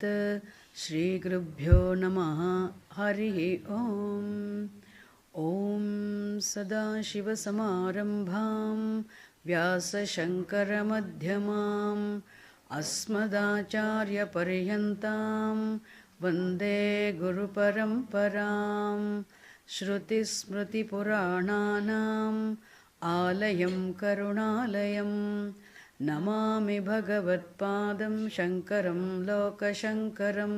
तत्सत् श्रीगुरुभ्यो नमः हरिः ॐ ॐ सदाशिवसमारम्भां व्यासशङ्करमध्यमाम् अस्मदाचार्यपर्यन्तां वन्दे गुरुपरम्परां श्रुतिस्मृतिपुराणानाम् आलयं करुणालयं नमामि भगवत्पादं शङ्करं लोकशङ्करं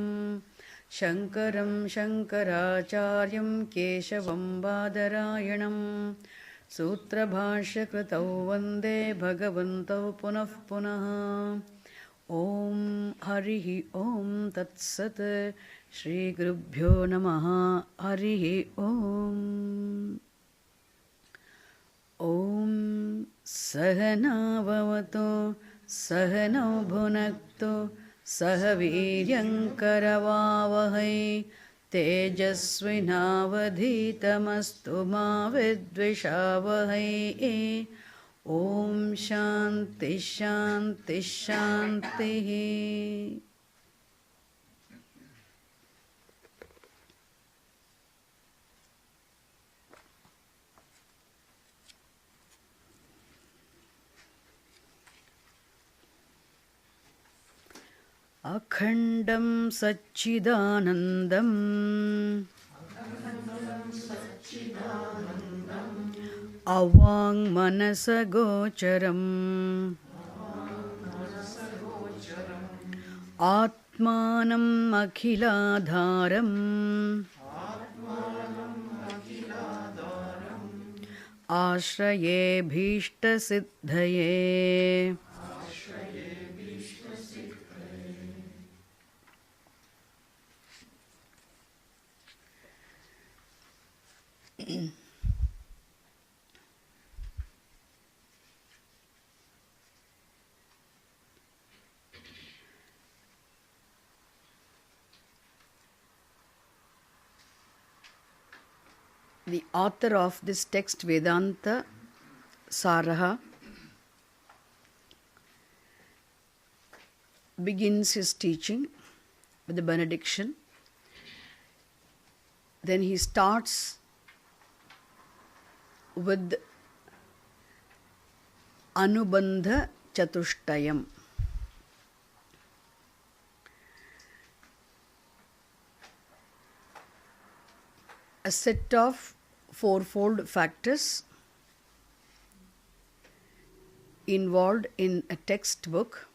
शङ्करं शङ्कराचार्यं केशवं बादरायणं सूत्रभाष्यकृतौ वन्दे भगवन्तौ पुनः पुनः ॐ हरिः ॐ तत्सत् श्रीगुरुभ्यो नमः हरिः ॐ ॐ सहना भवतु सहनौ भुनक्तु सह वीर्यङ्करवावहै तेजस्विनावधीतमस्तु मा विद्विषावहै ॐ शान्ति शान्ति शान्तिः. अखण्डं सच्चिदानन्दम् अवाङ्मनसगोचरम् आत्मानम् अखिलाधारम् आश्रये भीष्टसिद्धये. The author of this text, Vedanta Saraha, begins his teaching with the benediction. Then he starts with Anubandha Chatushtayam. A set of fourfold factors involved in a textbook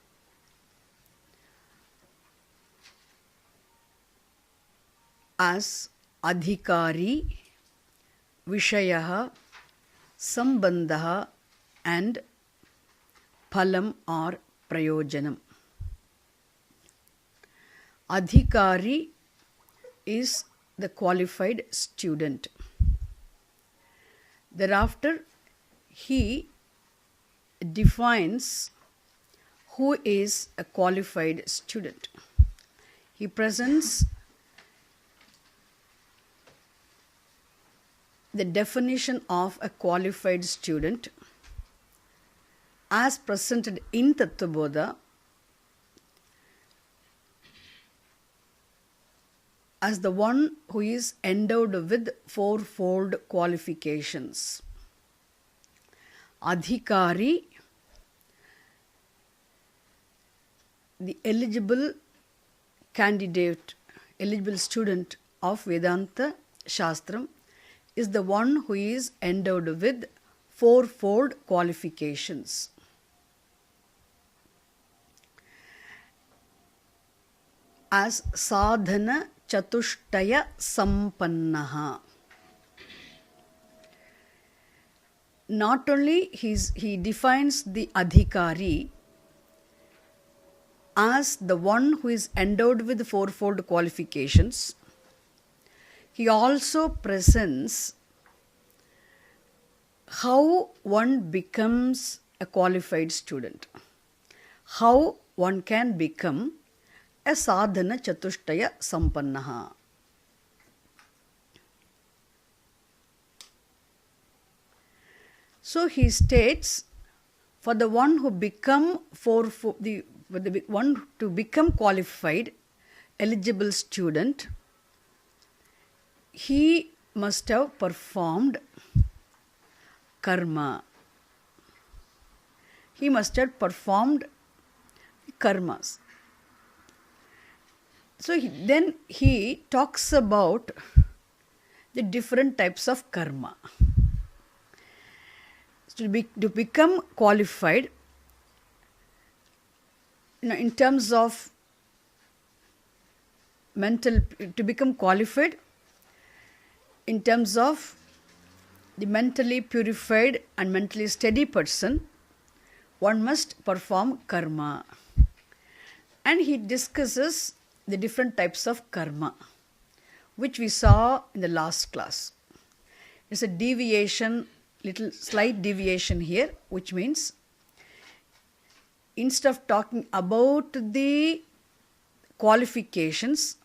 as Adhikari, Vishayaha, Sambandhaha and Phalam or Prayojanam. Adhikari is the qualified student. Thereafter, he defines who is a qualified student. He presents the definition of a qualified student as presented in Tattvabodha as the one who is endowed with fourfold qualifications. Adhikari, the eligible candidate, eligible student of Vedanta Shastram, is the one who is endowed with fourfold qualifications. As sadhana chatushtaya sampannaha. Not only he defines the adhikari as the one who is endowed with fourfold qualifications, he also presents how one becomes a qualified student, how one can become a sadhana chatushtaya sampannaha. So he states, for the one who become one to become qualified, eligible student, he must have performed karma. He must have performed karmas. So then he talks about the different types of karma. To become qualified, in terms of to become qualified in terms of the mentally purified and mentally steady person, one must perform karma. And he discusses the different types of karma, which we saw in the last class. It's a deviation, little slight deviation here, which means instead of talking about the qualifications,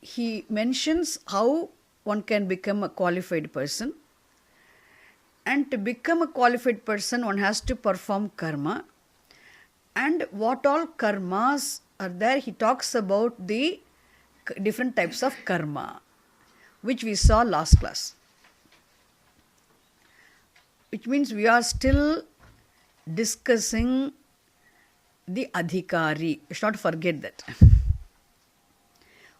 he mentions how one can become a qualified person. And to become a qualified person, one has to perform karma. And what all karmas are there, he talks about the different types of karma, which we saw last class. Which means we are still discussing the adhikari. You should not forget that.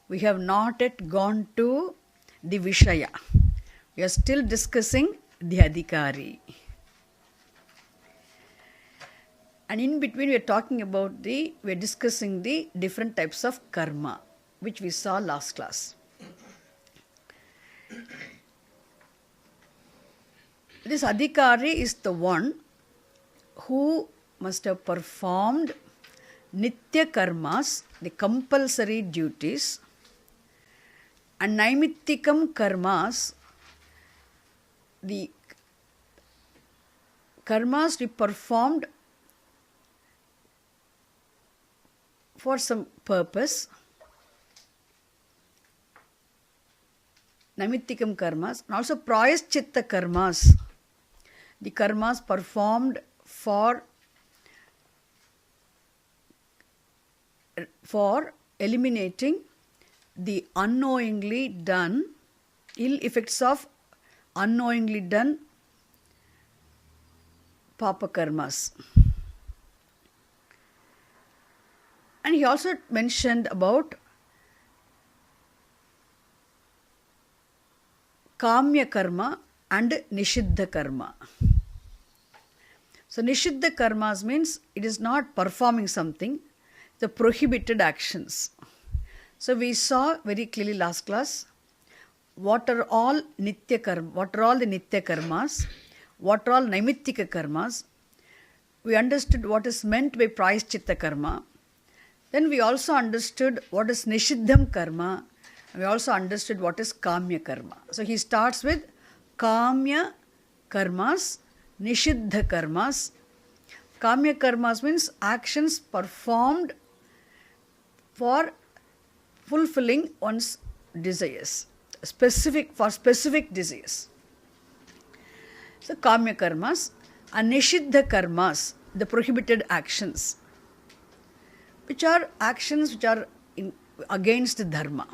We have not yet gone to the Vishaya. We are still discussing the adhikari. And in between we are discussing the different types of karma, which we saw last class. This adhikari is the one who must have performed nitya karmas, the compulsory duties, and naimittikam karmas, the karmas to be performed for some purpose. Naimittikam karmas, and also prayaschitta karmas, the karmas performed for eliminating the unknowingly done ill effects of unknowingly done papa karmas. And he also mentioned about kamya karma and nishiddha karma. So nishiddha karmas means it is not performing something, the prohibited actions. So we saw very clearly last class what are all nitya karma, what are all the nitya karmas, what are all naimittika karmas. We understood what is meant by prayaschitta karma. Then we also understood what is nishiddham karma. And we also understood what is kamya karma. So he starts with kamya karmas, nishiddha karmas. Kamya karmas means actions performed for fulfilling one's desires, for specific desires. So kamya karmas, and nishiddha karmas, the prohibited actions, which are actions which are against dharma.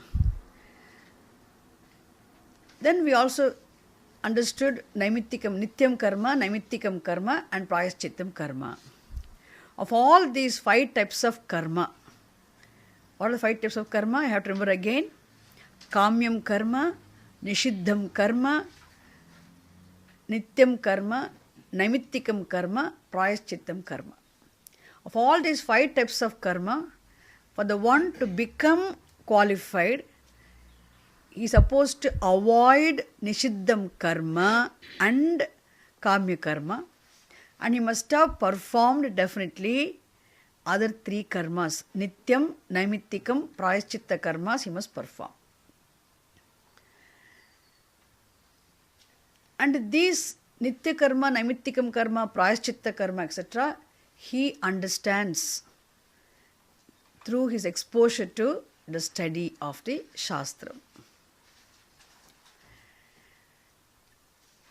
Then we also understood nityam karma, naimittikam karma, and prayaschitam karma. Of all these 5 types of karma, what are the 5 types of karma? I have to remember again. Kamyam karma, nishiddham karma, nityam karma, naimittikam karma, prayaschitam karma. Of all these 5 types of karma, for the one to become qualified, he is supposed to avoid nishiddham karma and kamya karma, and he must have performed definitely other 3 karmas, nityam, naimittikam, prayaschitta karmas he must perform. And these nitya karma, naimittikam karma, prayaschitta karma, etc., he understands through his exposure to the study of the Shastra.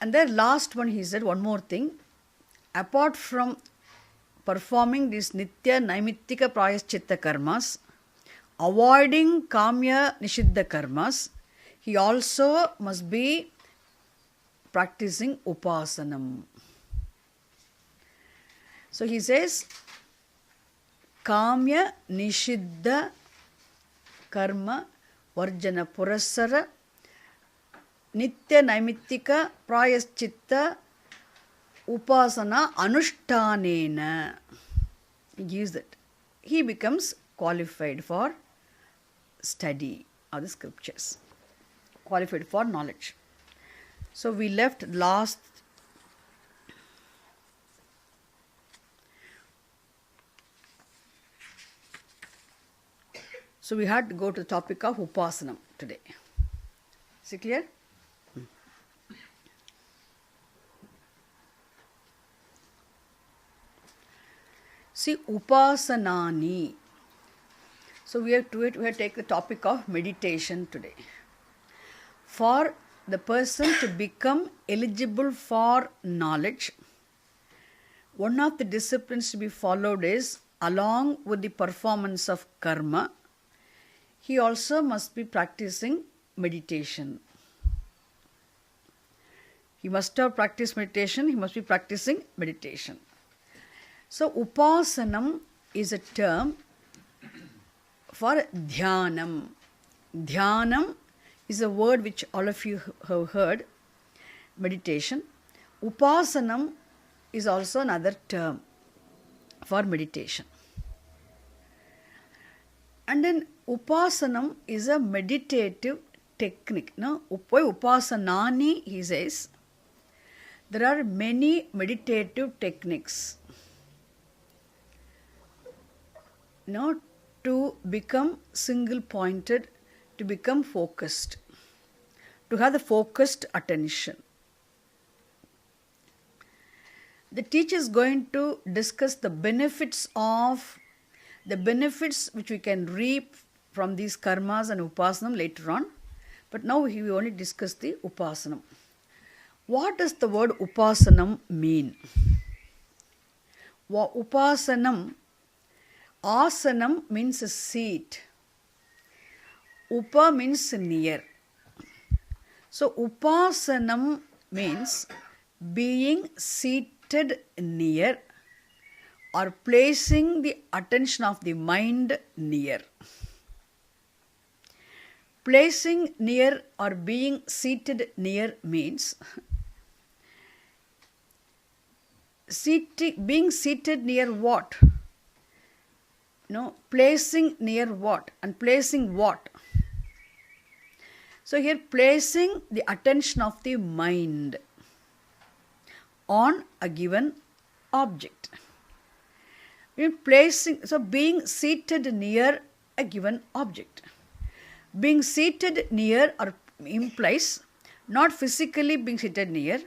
And then last one he said one more thing. Apart from performing these Nitya Naimittika Prayaschitta karmas, avoiding Kamya Nishiddha karmas, he also must be practicing Upasanam. So he says, Kamya Nishiddha Karma Varjana Purasara Nitya Naimittika Prayaschitta Upasana Anushtanena. He gives that. He becomes qualified for study of the scriptures, qualified for knowledge. So we left last So we had to go to the topic of Upasanam today. Is it clear? See, Upasanani. So we have to take the topic of meditation today. For the person to become eligible for knowledge, one of the disciplines to be followed is, along with the performance of karma, he also must be practicing meditation. He must have practiced meditation, he must be practicing meditation. So, Upasanam is a term for Dhyanam. Dhyanam is a word which all of you have heard, meditation. Upasanam is also another term for meditation. And then Upasanam is a meditative technique. No? Upasanani, he says, there are many meditative techniques. To become single-pointed, to become focused, to have the focused attention. The teacher is going to discuss the benefits which we can reap from these karmas and upasanam later on. But now he will only discuss the upasanam. What does the word upasanam mean? Upasanam, asanam means a seat. Upa means near. So upasanam means being seated near or placing the attention of the mind near. Placing near or being seated near means being seated near what? Placing near what and placing what? So here placing the attention of the mind on a given object. Being seated near a given object. Being seated near implies not physically being seated near,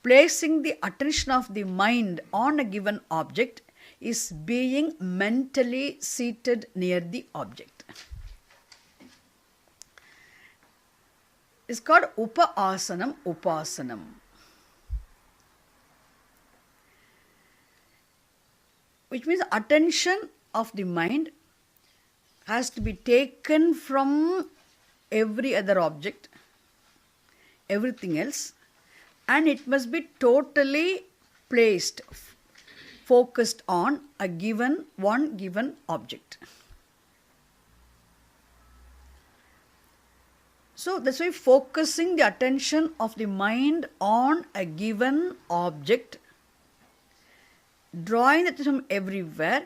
placing the attention of the mind on a given object is being mentally seated near the object. It's called upasanam. Which means attention of the mind has to be taken from every other object, everything else, and it must be totally placed, focused on one given object. So that's why focusing the attention of the mind on a given object, drawing the attention from everywhere,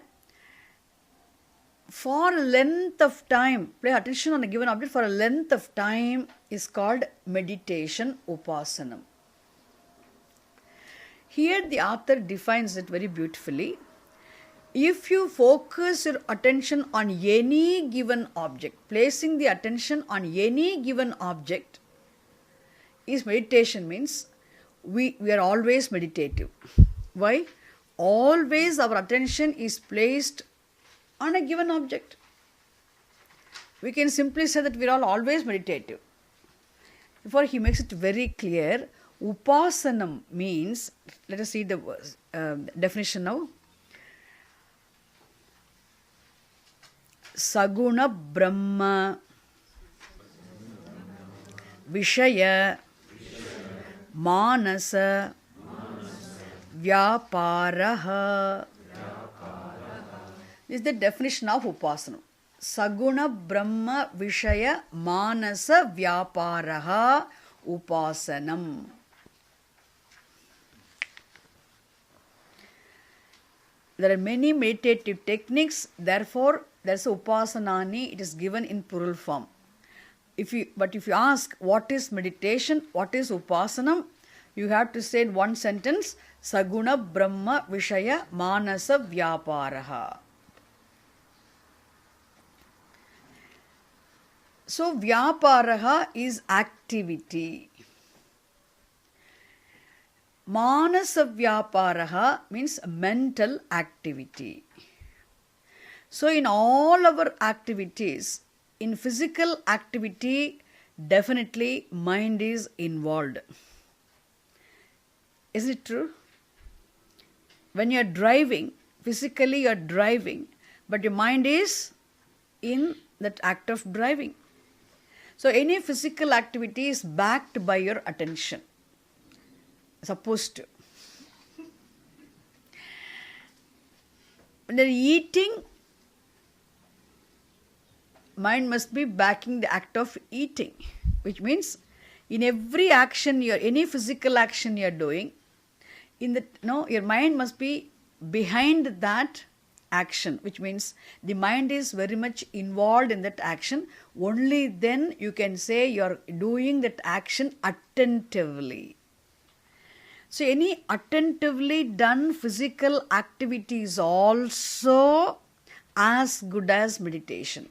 for a length of time, pay attention on a given object for a length of time is called meditation, upasanam. Here the author defines it very beautifully. If you focus your attention on any given object, placing the attention on any given object is meditation, means we are always meditative. Why? Always our attention is placed on a given object. We can simply say that we are always meditative. Therefore, he makes it very clear. Upasanam means, let us see the definition now. saguna brahma vishaya manasa vyaparaha. This is the definition of upasana. Saguna brahma vishaya manasa vyaparaha upasanam. There are many meditative techniques, therefore there is upasanani, it is given in plural form. If you ask what is meditation, what is upasanam, you have to say in one sentence, saguna brahma vishaya manasa vyaparaha. So vyaparaha is activity. Manasa vyaparaha means mental activity. So in all our activities, in physical activity, definitely mind is involved. Is it true? When you are driving, physically you are driving, but your mind is in that act of driving. So any physical activity is backed by your attention. Supposed to. When you are eating, mind must be backing the act of eating, which means in every action, any physical action you are doing, your mind must be behind that action, which means the mind is very much involved in that action. Only then you can say you are doing that action attentively. So any attentively done physical activity is also as good as meditation.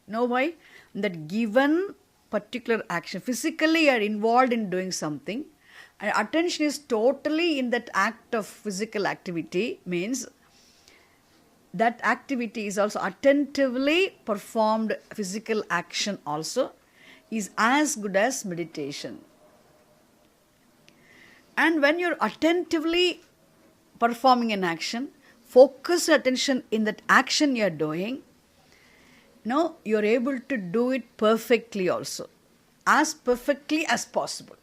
Know why? That given particular action, physically you are involved in doing something, and attention is totally in that act of physical activity, means that activity is also attentively performed physical action also is as good as meditation. And when you're attentively performing an action, focus attention in that action you're doing, you're able to do it perfectly also, as perfectly as possible.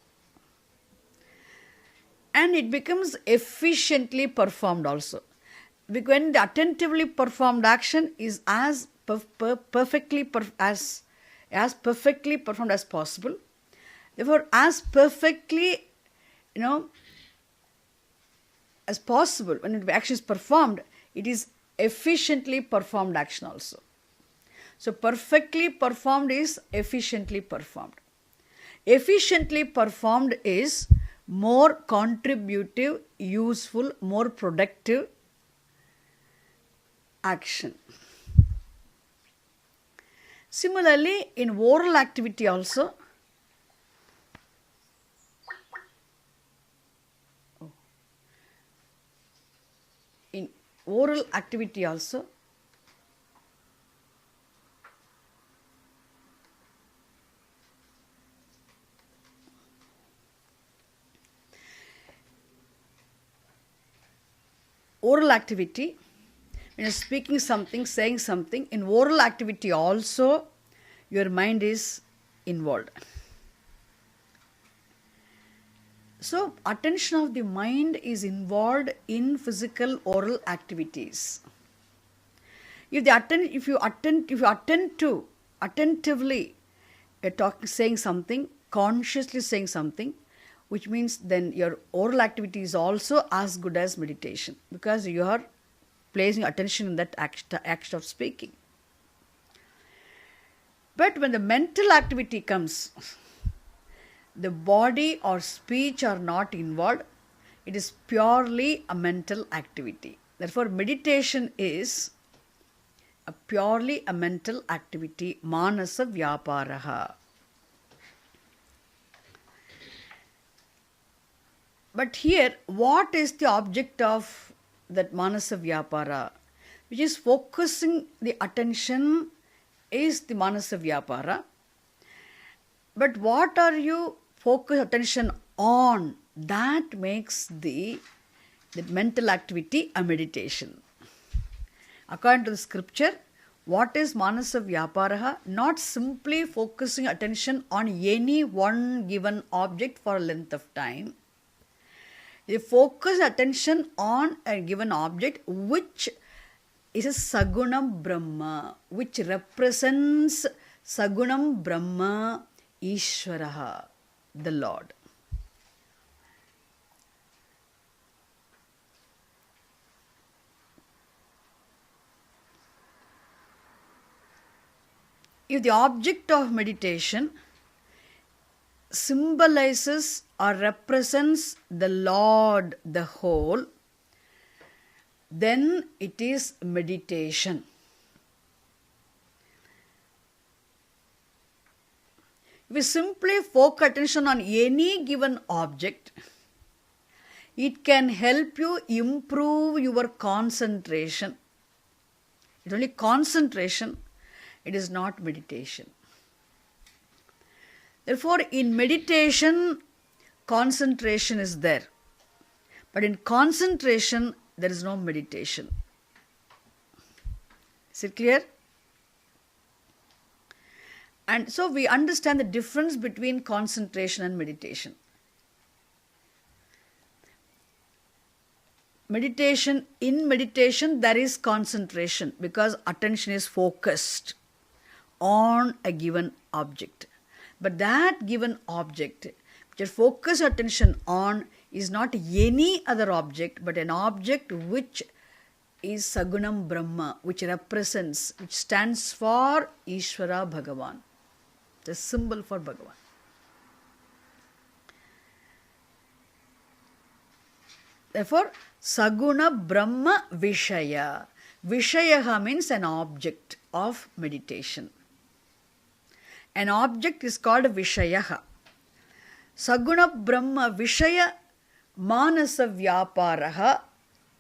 And it becomes efficiently performed also. When the attentively performed action is as perfectly performed as possible, therefore as perfectly as possible, when the action is performed, it is efficiently performed action also. So perfectly performed is efficiently performed. Efficiently performed is more contributive, useful, more productive action. Similarly, in oral activity also, oral activity also, oral activity, when you're speaking something, saying something, in oral activity also, your mind is involved. So, attention of the mind is involved in physical oral activities. If you attend to attentively, you're saying something, consciously saying something, which means then your oral activity is also as good as meditation, because you are placing attention in that act of speaking. But when the mental activity comes, the body or speech are not involved. It is purely a mental activity. Therefore, meditation is purely a mental activity, manasa vyaparaha. But here, what is the object of that manasa vyapara? Which is focusing the attention is the manasa vyapara. But what are you focus attention on? That makes the mental activity a meditation. According to the scripture, What is Manasa Vyaparaha? Not simply focusing attention on any one given object for a length of time. You focus attention on a given object which is a Sagunam Brahma, which represents Sagunam Brahma Ishvaraha, the Lord. If the object of meditation symbolizes or represents the Lord, the whole, then it is meditation. If you simply focus attention on any given object, it can help you improve your concentration. It's only concentration, it is not meditation. Therefore, in meditation, concentration is there. But in concentration, there is no meditation. Is it clear? And so we understand the difference between concentration and meditation. In meditation, there is concentration because attention is focused on a given object. But that given object, which you focus attention on, is not any other object, but an object which is Sagunam Brahma, which represents, which stands for Ishvara Bhagavan, the symbol for Bhagavan. Therefore, Saguna Brahma Vishaya. Vishayaha means an object of meditation. An object is called Vishayaha. Saguna Brahma Vishaya Manasa Vyaparaha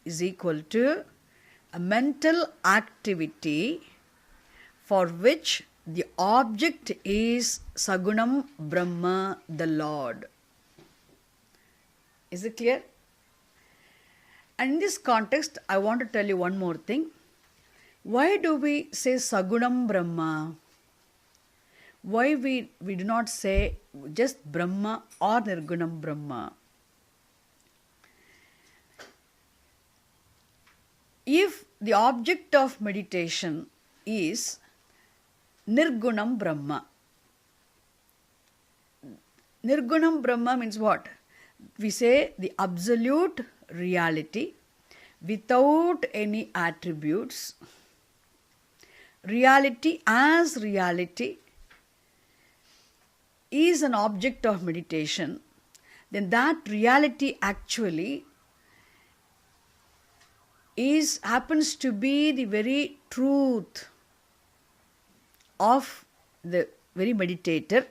is equal to a mental activity for which the object is Sagunam Brahma, the Lord. Is it clear? And in this context, I want to tell you one more thing. Why do we say Sagunam Brahma? Why we do not say just Brahma or Nirgunam Brahma? If the object of meditation is Nirgunam Brahma, Nirgunam Brahma means what? We say the absolute reality without any attributes. Reality as reality is an object of meditation, then that reality actually happens to be the very truth of the very meditator.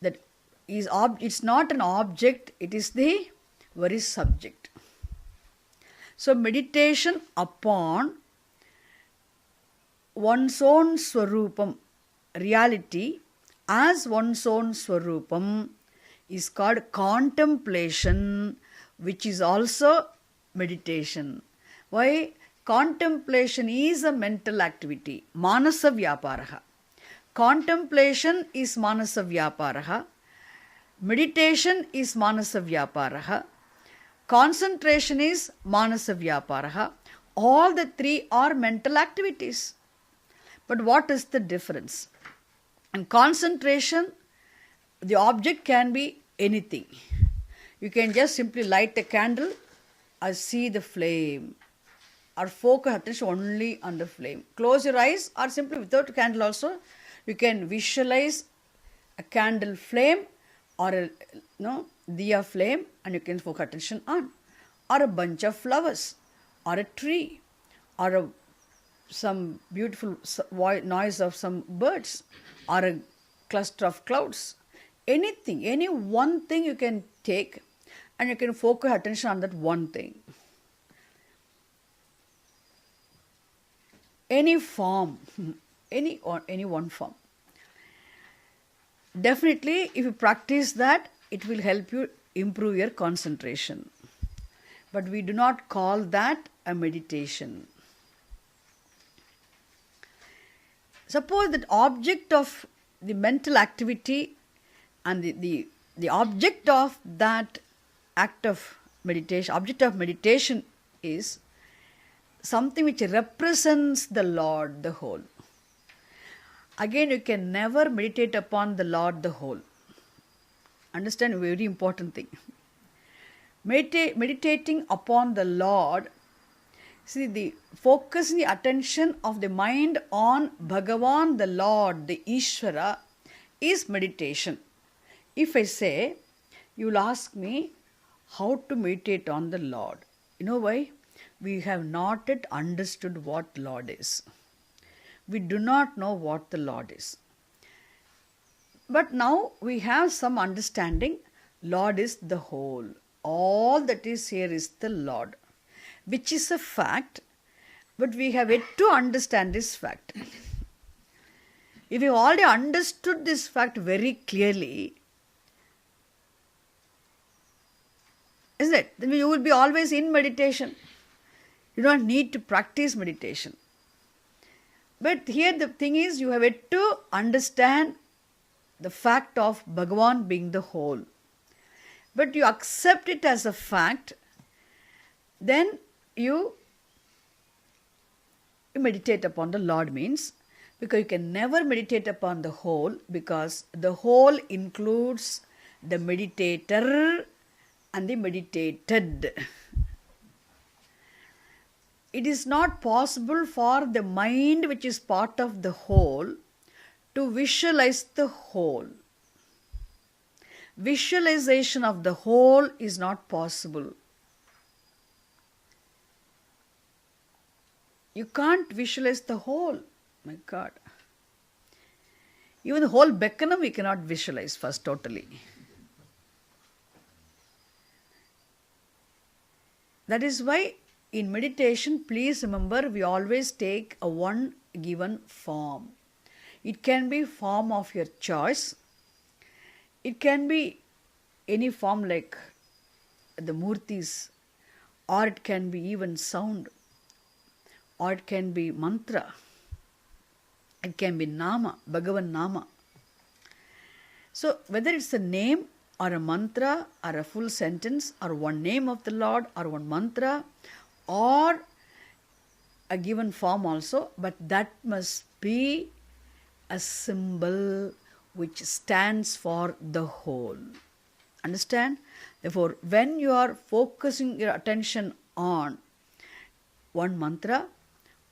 That is, it's not an object, it is the very subject. So meditation upon one's own Swarupam, reality as one's own Swarupam, is called contemplation, which is also meditation. Why? Contemplation is a mental activity. Manasa Vyaparaha. Contemplation is Manasa Vyaparaha. Meditation is Manasa Vyaparaha. Concentration is Manasa Vyaparaha. All the three are mental activities. But what is the difference? In concentration, the object can be anything. You can just simply light a candle or see the flame, or focus attention only on the flame. Close your eyes, or simply without a candle also, you can visualize a candle flame or a diya flame, and you can focus attention on, or a bunch of flowers, or a tree, or some beautiful noise of some birds, or a cluster of clouds. Anything, any one thing you can take, and you can focus attention on that one thing. Any form, any one form. Definitely, if you practice that, it will help you improve your concentration. But we do not call that a meditation. Suppose that object of the mental activity and the object of that act of meditation, object of meditation is something which represents the Lord, the whole. Again, you can never meditate upon the Lord, the whole. Understand a very important thing. Meditating upon the Lord, see, the focusing the attention of the mind on Bhagavan, the Lord, the Ishvara, is meditation. If I say, you will ask me how to meditate on the Lord. You know why? We have not yet understood what Lord is. We do not know what the Lord is. But now we have some understanding. Lord is the whole. All that is here is the Lord, which is a fact, but we have yet to understand this fact. If you already understood this fact very clearly, isn't it? Then you will be always in meditation. You don't need to practice meditation. But here the thing is, you have yet to understand the fact of Bhagavan being the whole. But you accept it as a fact, then you meditate upon the Lord means, because you can never meditate upon the whole, because the whole includes the meditator and the meditated. It is not possible for the mind, which is part of the whole, to visualize the whole. Visualization of the whole is not possible. You can't visualize the whole. My God. Even the whole Beckenham we cannot visualize first totally. That is why in meditation, please remember, we always take a one given form. It can be form of your choice. It can be any form like the murtis, or it can be even sound, or it can be mantra, it can be nama, Bhagavan Nama. So whether it's a name or a mantra or a full sentence or one name of the Lord or one mantra or a given form also, but that must be a symbol which stands for the whole. Understand? Therefore, when you are focusing your attention on one mantra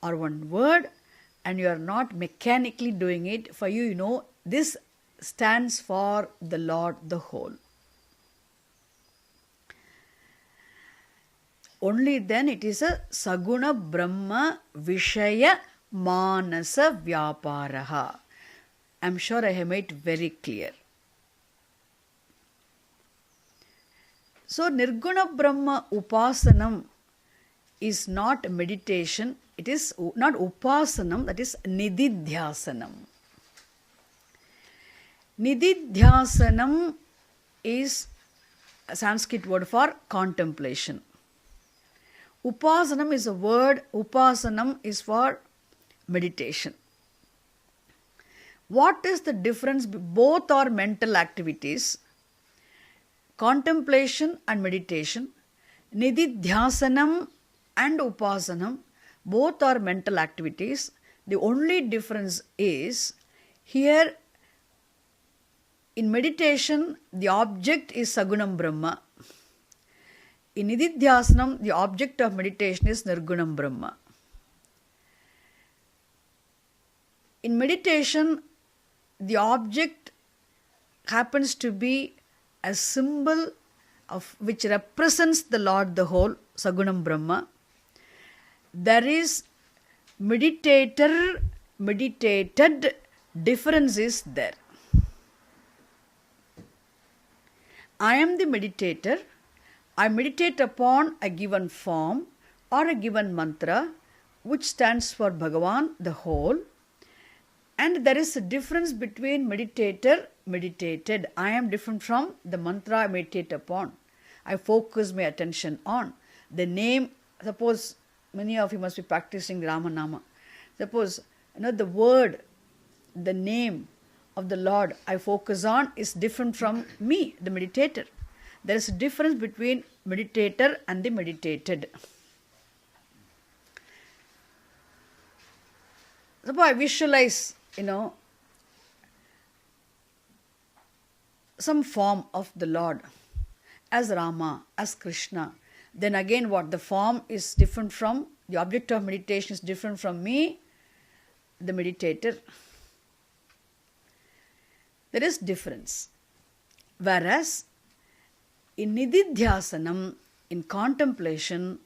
or one word and you are not mechanically doing it, for you, you know, this stands for the Lord, the whole. Only then it is a Saguna Brahma Vishaya Manasa Vyaparaha. I am sure I have made it very clear. So Nirguna Brahma Upasanam is not meditation, it is not Upasanam, that is Nididhyasanam. Nididhyasanam is a Sanskrit word for contemplation. Upasanam is a word, Upasanam is for meditation. What is the difference? Both are mental activities. Contemplation and meditation. Nididhyasanam and Upasanam, both are mental activities. The only difference is here in meditation the object is Sagunam Brahma. In Nididhyasanam the object of meditation is Nirgunam Brahma. In meditation the object happens to be a symbol of which represents the Lord, the whole, Sagunam Brahma. There is meditator, meditated, difference is there. I am the meditator. I meditate upon a given form or a given mantra which stands for Bhagavan, the whole. And there is a difference between meditator, meditated. I am different from the mantra I meditate upon. I focus my attention on. The name, suppose many of you must be practicing Rama Nama. Suppose, the word the name of the Lord I focus on is different from me, the meditator. There is a difference between meditator and the meditated. Suppose I visualize, some form of the Lord as Rama, as Krishna. Then again what? The form is different from, the object of meditation is different from me, the meditator. There is difference. Whereas in Nididhyasanam, in contemplation,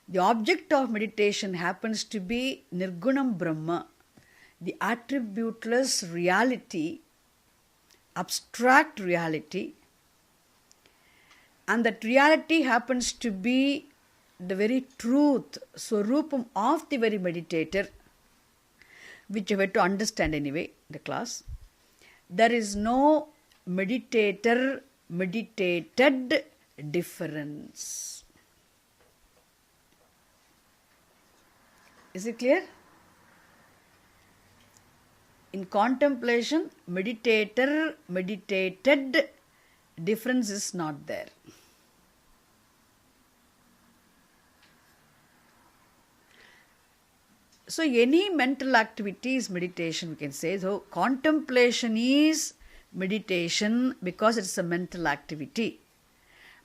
the object of meditation happens to be Nirgunam Brahma, the attributeless reality, abstract reality, and that reality happens to be the very truth, Swarupam of the very meditator, which you have to understand anyway in the class. There is no meditator, meditated difference. Is it clear? In contemplation, meditator, meditated difference is not there. So any mental activity is meditation, we can say. So contemplation is meditation because it's a mental activity.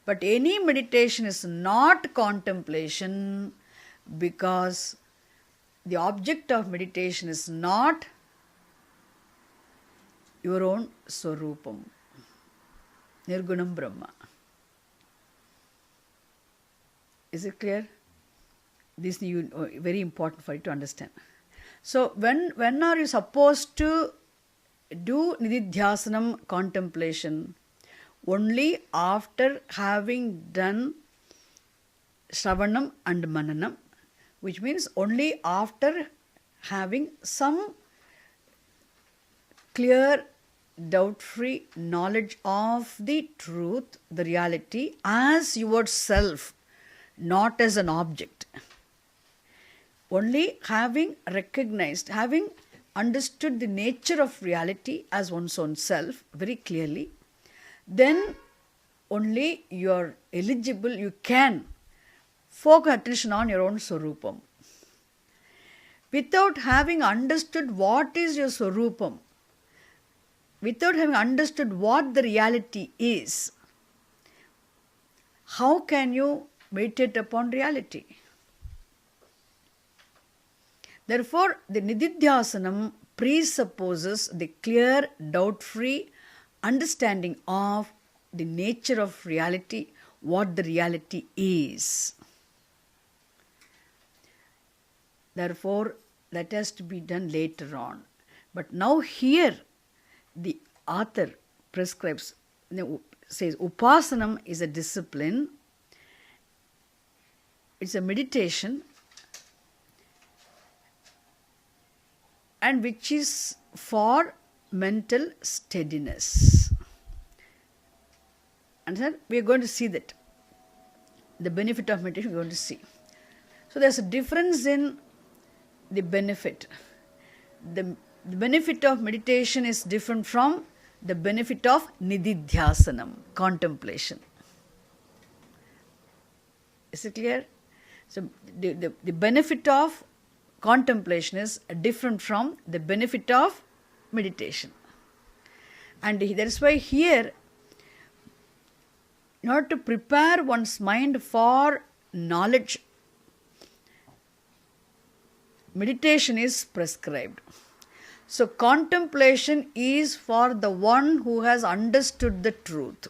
But any meditation is not contemplation because the object of meditation is not your own Swarupam, Nirgunam Brahma. Is it clear? This is very important for you to understand. So when are you supposed to do Nididhyasanam, contemplation? Only after having done Shravanam and Mananam, which means only after having some clear, doubt-free knowledge of the truth, the reality, as yourself, not as an object. Only having recognized, having understood the nature of reality as one's own self very clearly, then only you are eligible, you can focus attention on your own Swarupam. Without having understood what is your Swarupam, without having understood what the reality is, how can you meditate upon reality? Therefore, the Nididhyasanam presupposes the clear, doubt-free understanding of the nature of reality, what the reality is. Therefore, that has to be done later on. But now here, the author prescribes, says, Upasanam is a discipline, it's a meditation, and which is for mental steadiness. Understand? We are going to see that. The benefit of meditation we are going to see. So there's a difference in the benefit. The benefit of meditation is different from the benefit of Nididhyasanam, contemplation. Is it clear? So the benefit of contemplation is different from the benefit of meditation. And that is why here, in order to prepare one's mind for knowledge, meditation is prescribed. So contemplation is for the one who has understood the truth.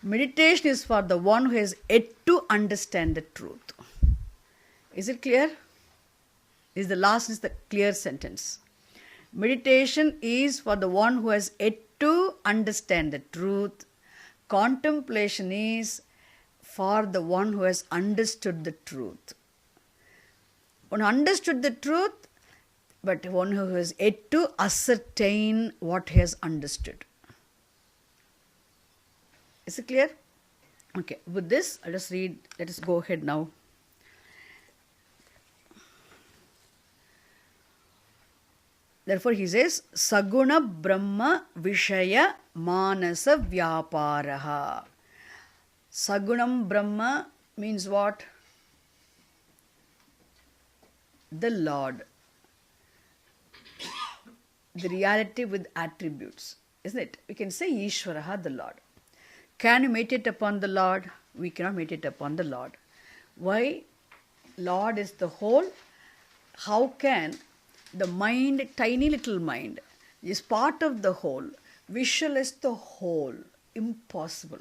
Meditation is for the one who has yet to understand the truth. Is it clear? Is the last is the clear sentence. Meditation is for the one who has yet to understand the truth. Contemplation is for the one who has understood the truth. One understood the truth, but one who has yet to ascertain what he has understood. Is it clear? Okay, with this, let us read, let us go ahead now. Therefore, he says, Saguna Brahma Vishaya Manasa Vyaparaha. Sagunam Brahma means what? The Lord. The reality with attributes. Isn't it? We can say Ishvaraha, the Lord. Can you meditate upon the Lord? We cannot meditate upon the Lord. Why? Lord is the whole. How can the mind, tiny little mind, is part of the whole, visualize the whole? Impossible.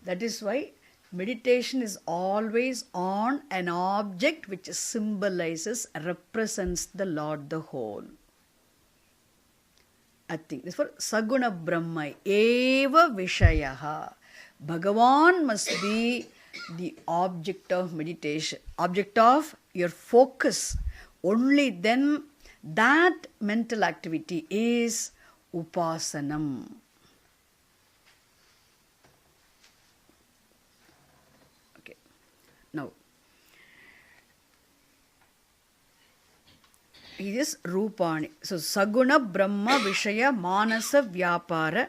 That is why meditation is always on an object which symbolizes, represents the Lord, the whole. I think this is for Saguna Brahma Eva Vishayaha. Bhagavan must be the object of meditation, object of your focus. Only then that mental activity is upasanam. Okay. Now, it is Rupani. So, Saguna Brahma Vishaya Manasa Vyapara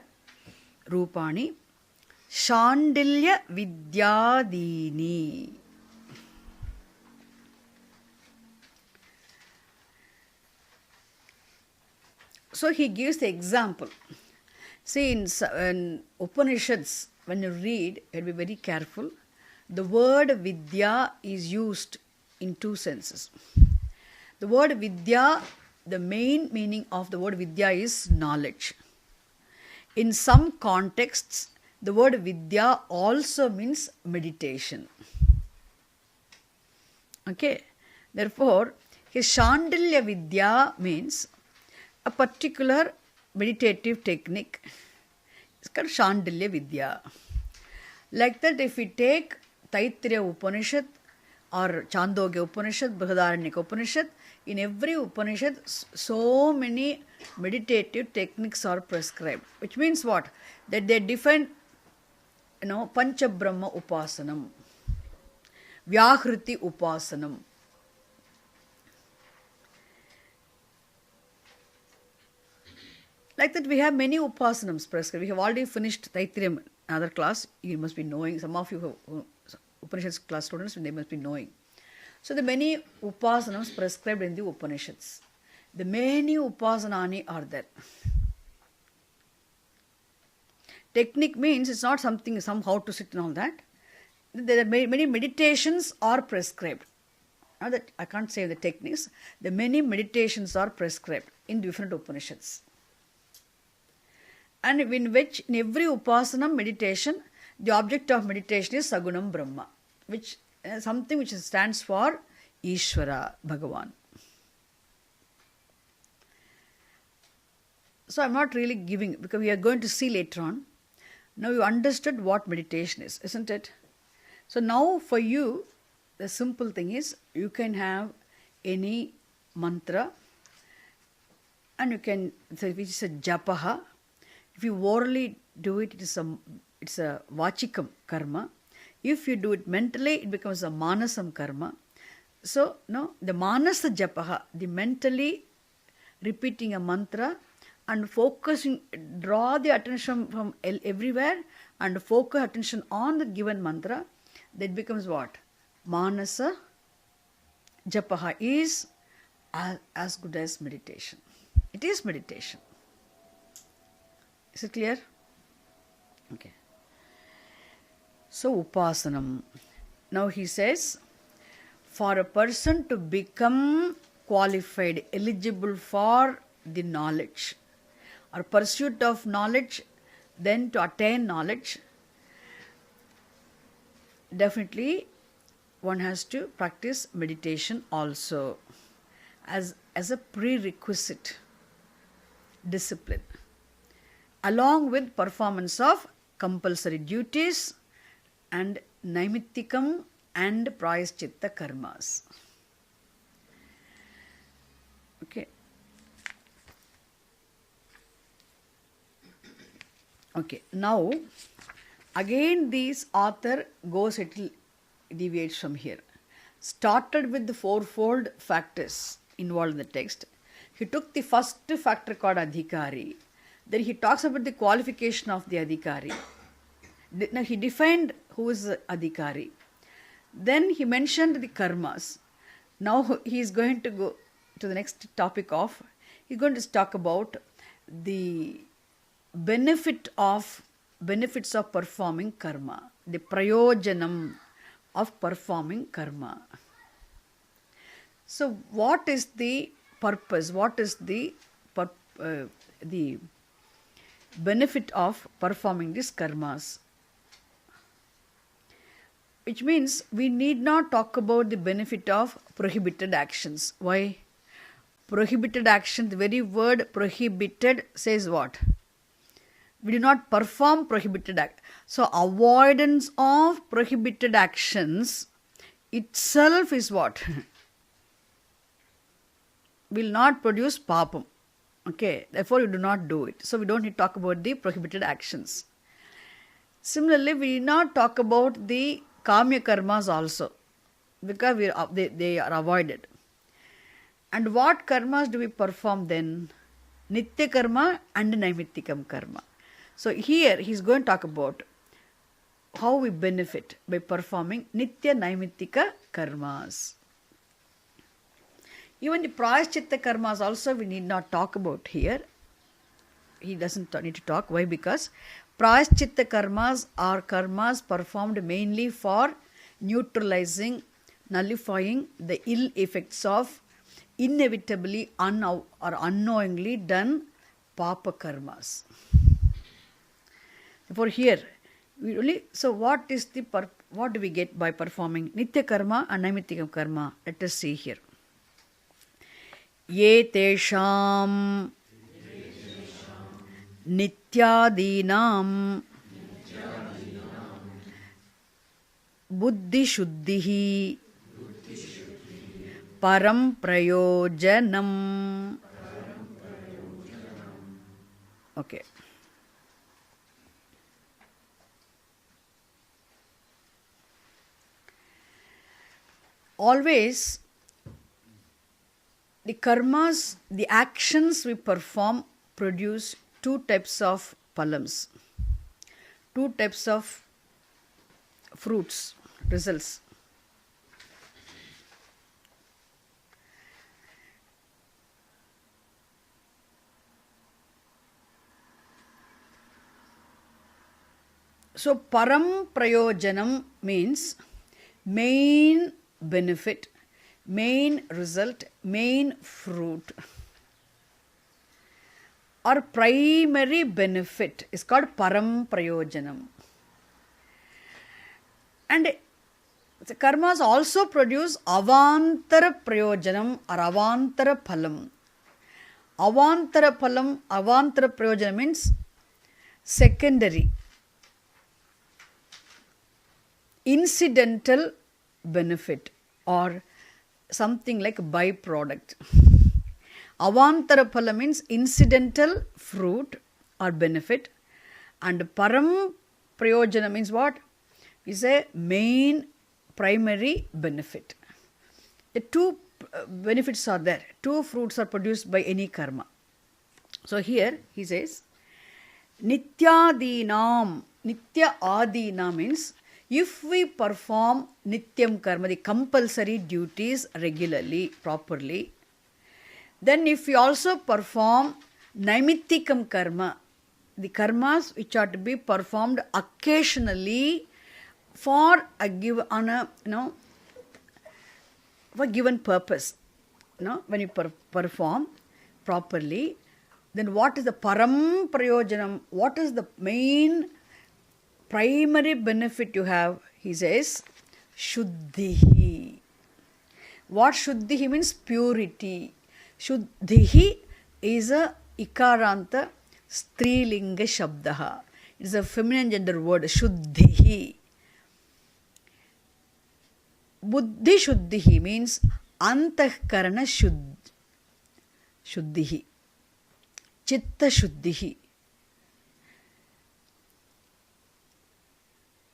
Rupani Shandilya Vidyadini. So, he gives the example. See, in Upanishads, when you read, you have to be very careful. The word Vidya is used in two senses. The word Vidya, the main meaning of the word Vidya is knowledge. In some contexts, the word Vidya also means meditation. Okay. Therefore, his Shandilya Vidya means a particular meditative technique. It's called Shandilya Vidya. Like that, if we take Taittiriya Upanishad or Chandogya Upanishad, Brihadaranyaka Upanishad, in every Upanishad, so many meditative techniques are prescribed. Which means what? That they define, Pancha Brahma Upasanam, Vyahriti Upasanam. Like that, we have many upasanams prescribed. We have already finished Taittiriya, another class. You must be knowing. Some of you who Upanishads class students, they must be knowing. So, the many upasanams prescribed in the Upanishads. The many upasanani are there. Technique means it's not something, somehow to sit and all that. There are many meditations are prescribed. Now that I can't say the techniques, the many meditations are prescribed in different Upanishads. And in every upasana meditation, the object of meditation is Sagunam Brahma, which something which stands for Ishvara, Bhagavan. So I'm not really giving, because we are going to see later on. Now you understood what meditation is, isn't it? So now for you, the simple thing is, you can have any mantra, and you can, which is a japaha. If you orally do it, it's a vachikam karma. If you do it mentally, it becomes a manasam karma. So, the manasa japaha, the mentally repeating a mantra and focusing, draw the attention from everywhere and focus attention on the given mantra, that becomes what? Manasa japaha is as good as meditation. It is meditation. Is it clear? Okay. So, upasanam. Now he says, for a person to become qualified, eligible for the knowledge or pursuit of knowledge, then to attain knowledge, definitely one has to practice meditation also as a prerequisite discipline, along with performance of compulsory duties and naimittikam and prayaschitta karmas. Okay. Okay. Now, again this author goes a little deviates from here. Started with the fourfold factors involved in the text. he took the first factor called adhikari. Then he talks about the qualification of the adhikari. Now he defined who is the adhikari. Then he mentioned the karmas. Now he is going to go to the next topic of, he's going to talk about the benefits of performing karma, the prayojanam of performing karma. So what is the purpose? What is the benefit of performing these karmas? Which means we need not talk about the benefit of prohibited actions. Why? Prohibited action, the very word prohibited says what? We do not perform prohibited act. So avoidance of prohibited actions itself is what? Will not produce papam. Okay, therefore you do not do it. So we don't need to talk about the prohibited actions. Similarly, we need not talk about the kamya karmas also, because they are avoided. And what karmas do we perform then? Nitya karma and naimittikam karma. So here he is going to talk about how we benefit by performing nitya naimittika karmas. Even the prayaschitta karmas also we need not talk about here. He doesn't need to talk. Why? Because prayaschitta karmas are karmas performed mainly for neutralizing, nullifying the ill effects of inevitably or unknowingly done papa karmas. Therefore here, so what do we get by performing nitya karma and naimittikam karma? Let us see here. Ye tesham nityadinam buddhi shuddhihi param prayojanam. Okay. Always the karmas, the actions we perform produce two types of palams, two types of fruits, results. So param prayojanam means main benefit, main result, main fruit, or primary benefit is called param prayojanam. And the karmas also produce avantara prayojanam or avantara phalam. Avantara phalam, avantara prayojanam means secondary, incidental benefit or something like byproduct. Avantara phala means incidental fruit or benefit, and param prayojana means what? Is a main primary benefit. The two benefits are there. Two fruits are produced by any karma. So here he says nityadinam. Nitya adina means if we perform nityam karma, the compulsory duties regularly, properly, then if we also perform naimittikam karma, the karmas which are to be performed occasionally for a for given purpose, when you perform properly, then what is the param prayojanam? What is the main primary benefit you have? He says shuddhihi. What shuddhihi means? Purity. Shuddhihi is a ikaranta strilinga shabdaha. It is a feminine gender word, shuddhihi. Buddhi shuddhihi means antahkarana shuddhihi. Chitta shuddhihi.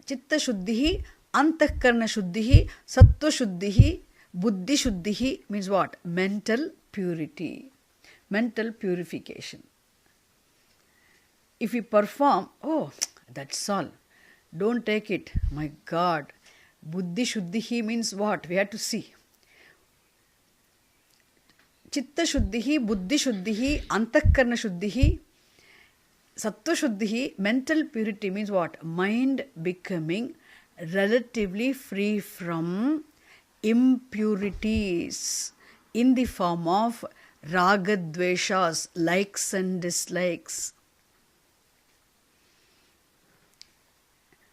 Chitta shuddhihi, antahkarana shuddhihi, sattva shuddhihi, buddhi shuddhihi means what? Mental purity. mental purification. If we perform, oh, that's all. Don't take it. My God. Buddhi Shuddhihi means what? We have to see. Chitta Shuddhihi, Buddhi Shuddhihi, Antakarna Shuddhihi, Sattva Shuddhihi. Mental purity means what? Mind becoming relatively free from impurities in the form of ragadveshas, likes and dislikes.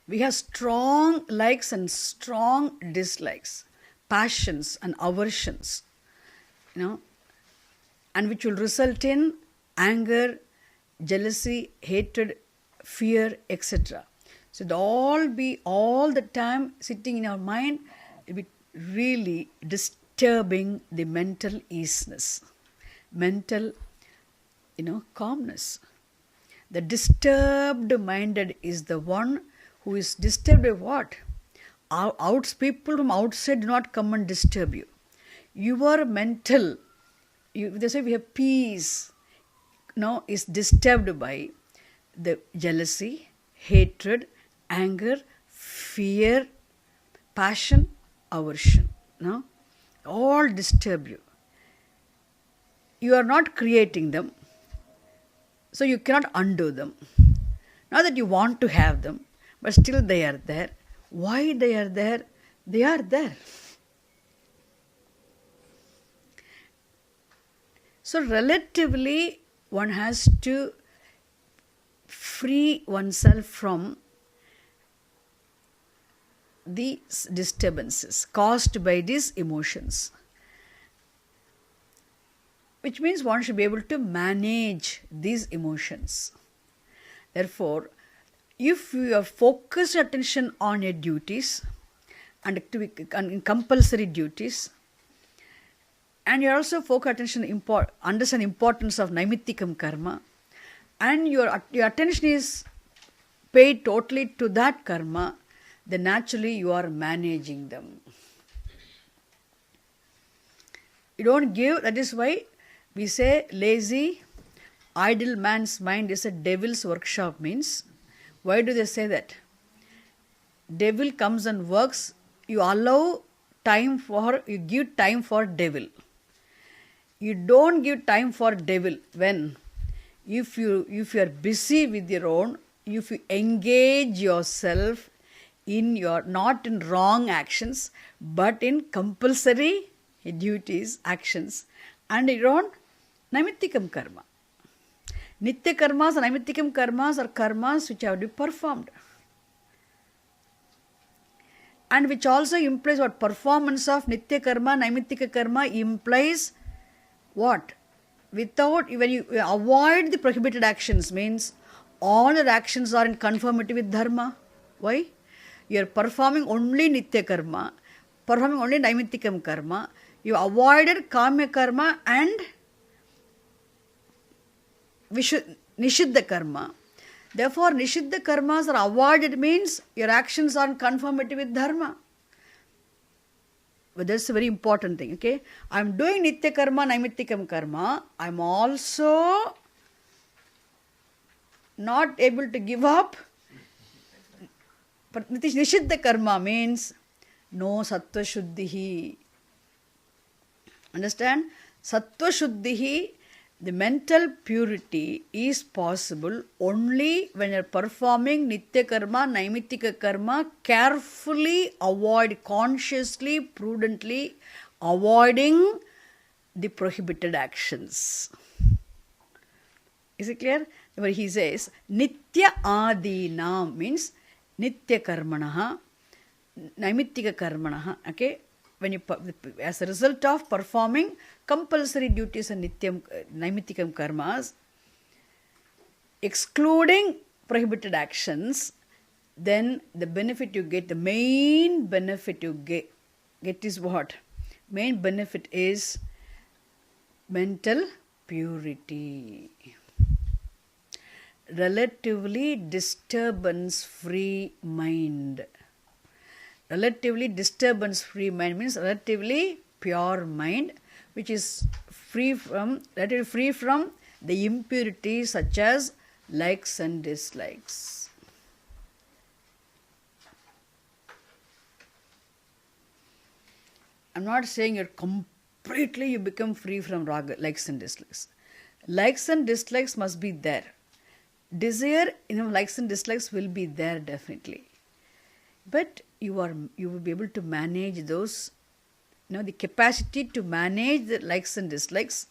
We have strong likes and strong dislikes, passions and aversions, and which will result in anger, jealousy, hatred, fear, etc. So it all be all the time sitting in our mind, it will be really disturbing the mental easiness, mental, calmness. The disturbed minded is the one who is disturbed by what? People from outside do not come and disturb you. Your mental, they say we have peace, is disturbed by the jealousy, hatred, anger, fear, passion, aversion. All disturb you. You are not creating them, so you cannot undo them. Not that you want to have them, but still they are there. Why they are there? They are there. So relatively, one has to free oneself from these disturbances caused by these emotions, which means one should be able to manage these emotions. Therefore, if you have focused attention on your duties and compulsory duties, and you also focus attention, understand the importance of naimittikam karma, and your attention is paid totally to that karma, then naturally you are managing them. You don't give, that is why we say lazy, idle man's mind is a devil's workshop. Means, why do they say that? Devil comes and works, you give time for devil. You don't give time for devil when? If you are busy with your own, if you engage yourself in not in wrong actions, but in compulsory duties, actions, and your own naimittikam karma. Nitya karmas and naimittikam karmas are karmas which have to be performed. And which also implies what? Performance of nitya karma, naimittika karma implies what? When you avoid the prohibited actions, means all your actions are in conformity with dharma. Why? You are performing only nitya karma, performing only naimittikam karma. You avoided kama karma and nishiddha karma. Therefore, nishiddha karmas are avoided means your actions are in conformity with dharma. But that's a very important thing, okay? I am doing nitya karma, naimittikam karma. I am also not able to give up. But nishiddha karma means no sattva shuddhihi. Understand? Sattva shuddhihi, the mental purity is possible only when you are performing nitya karma, naimittika karma, carefully consciously, prudently avoiding the prohibited actions. Is it clear? Where he says, nitya adinam means nitya karmanaha, naimittika karmanaha, okay? When you, as a result of performing compulsory duties and naimittikam karmas, excluding prohibited actions, then the benefit you get, the main benefit you get is what? Main benefit is mental purity. Relatively disturbance-free mind. Relatively disturbance-free mind means relatively pure mind, which is let it free from the impurities such as likes and dislikes. I'm not saying you're completely you become free from raga, likes and dislikes. Likes and dislikes must be there. Desire, likes and dislikes will be there definitely. But you will be able to manage those, the capacity to manage the likes and dislikes.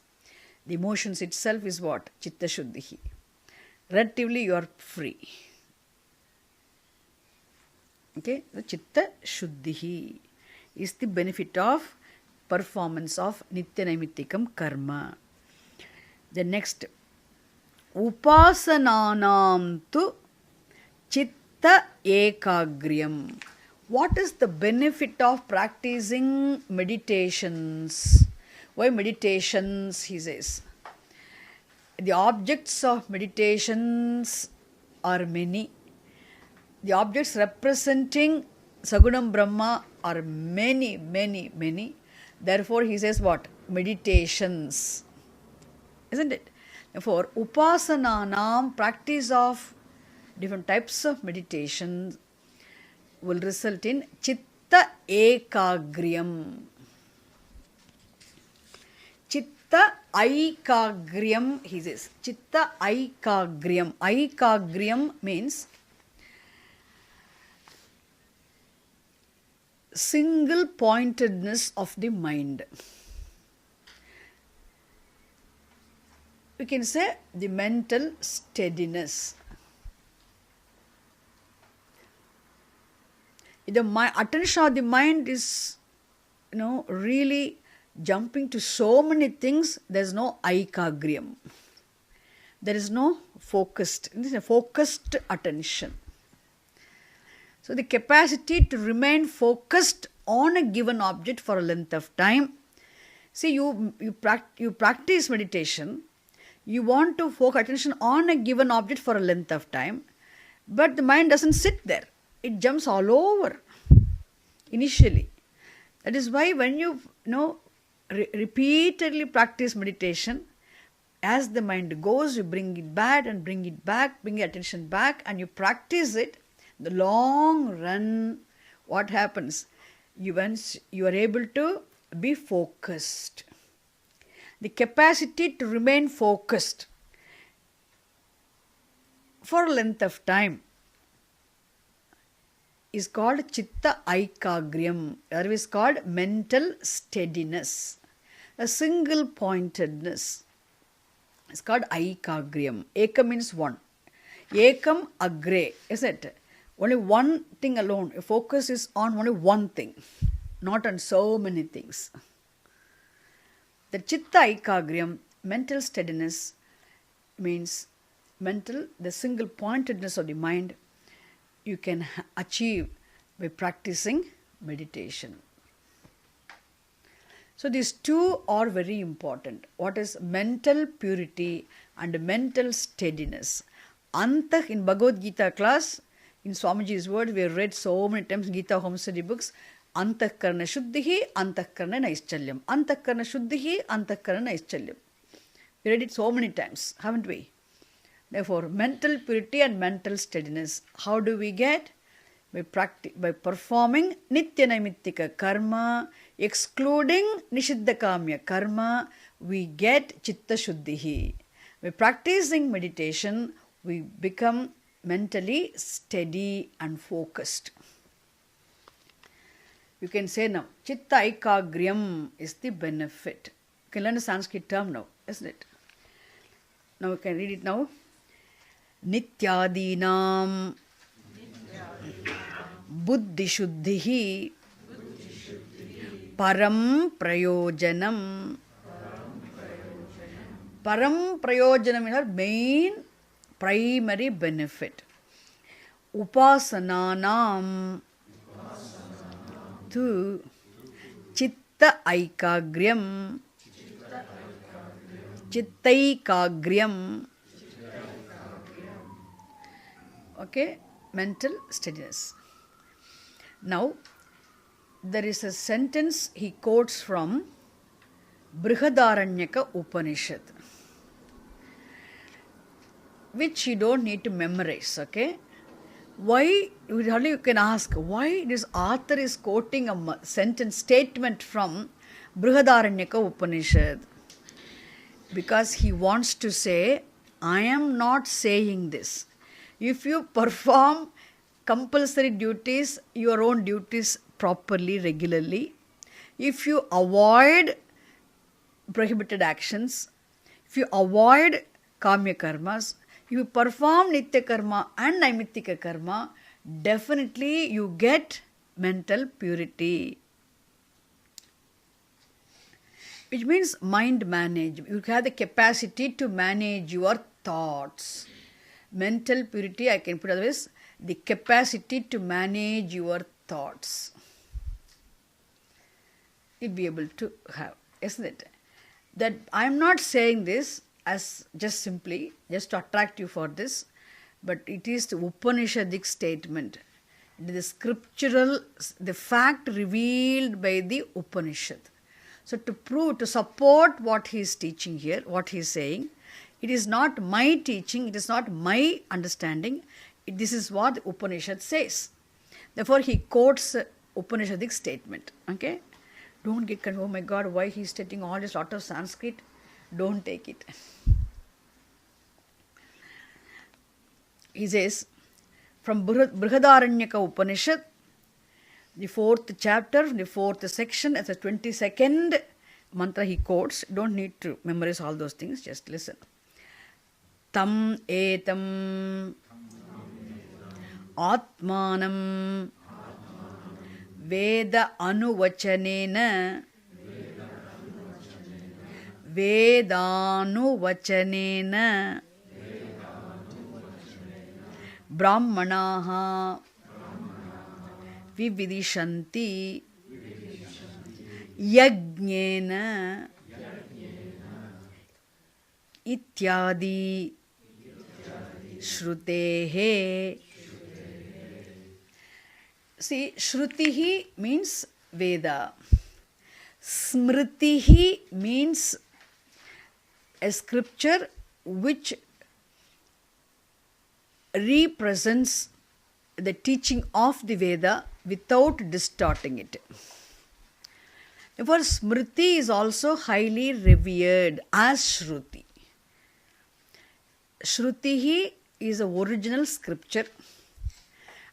The emotions itself is what? Chitta Shuddhihi. Relatively you are free. Okay, the Chitta Shuddhihi is the benefit of performance of Nitya Naimittikam karma. The next, Upasananam tu Chitta Ekagryam. What is the benefit of practicing meditations? Why meditations, he says? The objects of meditations are many. The objects representing Sagunam Brahma are many, many, many. Therefore, he says what? Meditations. Isn't it? Therefore, Upasananam, practice of different types of meditation, will result in Chitta Ekagryam. Chitta Aikagryam, he says. Chitta Aikagryam. Aikagryam means single pointedness of the mind. We can say the mental steadiness. The attention of the mind is, really jumping to so many things. There is no aikagryam. There is no focused attention. So the capacity to remain focused on a given object for a length of time. See, you practice meditation. You want to focus attention on a given object for a length of time, but the mind doesn't sit there. It jumps all over initially. That is why when you repeatedly practice meditation, as the mind goes, you bring it back and bring it back, bring your attention back, and you practice it. The long run, what happens? Once you are able to be focused. The capacity to remain focused for a length of time is called Chitta Aikagryam, or is called mental steadiness, a single pointedness. It's called Aikagryam. Eka means one. Ekam agre, is it? Only one thing alone. Focus is on only one thing, not on so many things. The Chitta Aikagryam, mental steadiness, means the single pointedness of the mind you can achieve by practicing meditation. So these two are very important. What is mental purity and mental steadiness? Antah, in Bhagavad Gita class, in Swamiji's words, we have read so many times in Gita home study books, Antahkarana Shuddhihi, Antahkarana Naischalyam. Antahkarana Shuddhihi, Antahkarana Naischalyam. We read it so many times, haven't we? Therefore, mental purity and mental steadiness. How do we get? By performing Nitya Naimittika karma, excluding Nishiddha Kamya karma, we get Chitta Shuddhihi. By practicing meditation, we become mentally steady and focused. You can say now, Chitta Aikagryam is the benefit. You can learn a Sanskrit term now, isn't it? Now we can read it now. Nityadinam Buddhi Shuddhihi Param Prayojanam. Param Prayojanam is our main primary benefit. Upasananam tu Chitta Aikagryam. Chittaikagryam. Okay, mental steadiness. Now, there is a sentence he quotes from Brihadaranyaka Upanishad, which you don't need to memorize, okay? Why, you can ask, why this author is quoting a sentence statement from Brihadaranyaka Upanishad? Because he wants to say, I am not saying this. If you perform compulsory duties, your own duties properly, regularly, if you avoid prohibited actions, if you avoid kamya karmas, you perform nitya karma and naimittika karma, definitely you get mental purity. Which means mind management. You have the capacity to manage your thoughts. Mental purity, I can put it otherwise, the capacity to manage your thoughts. You'll be able to have, isn't it? That I am not saying this as just simply, just to attract you for this, but it is the Upanishadic statement. It is the scriptural, the fact revealed by the Upanishad. So to prove, to support what he is teaching here, what he is saying, it is not my teaching, it is not my understanding, this is what the Upanishad says. Therefore he quotes Upanishadic statement. Okay? Don't get confused, oh my God, why he is stating all this lot of Sanskrit? Don't take it. He says, from Brihadaranyaka Upanishad, the 4th chapter, the 4th section, as the 22nd mantra he quotes. Don't need to memorize all those things, just listen. Tam etam atmanam veda anuvachanena vedanu brahmanaha vividishanti yajnena ityadi shrutehe. See, Shrutihi means Veda. Smritihi means a scripture which represents the teaching of the Veda without distorting it. Therefore, Smriti is also highly revered as Shruti. Shrutihi is the original scripture,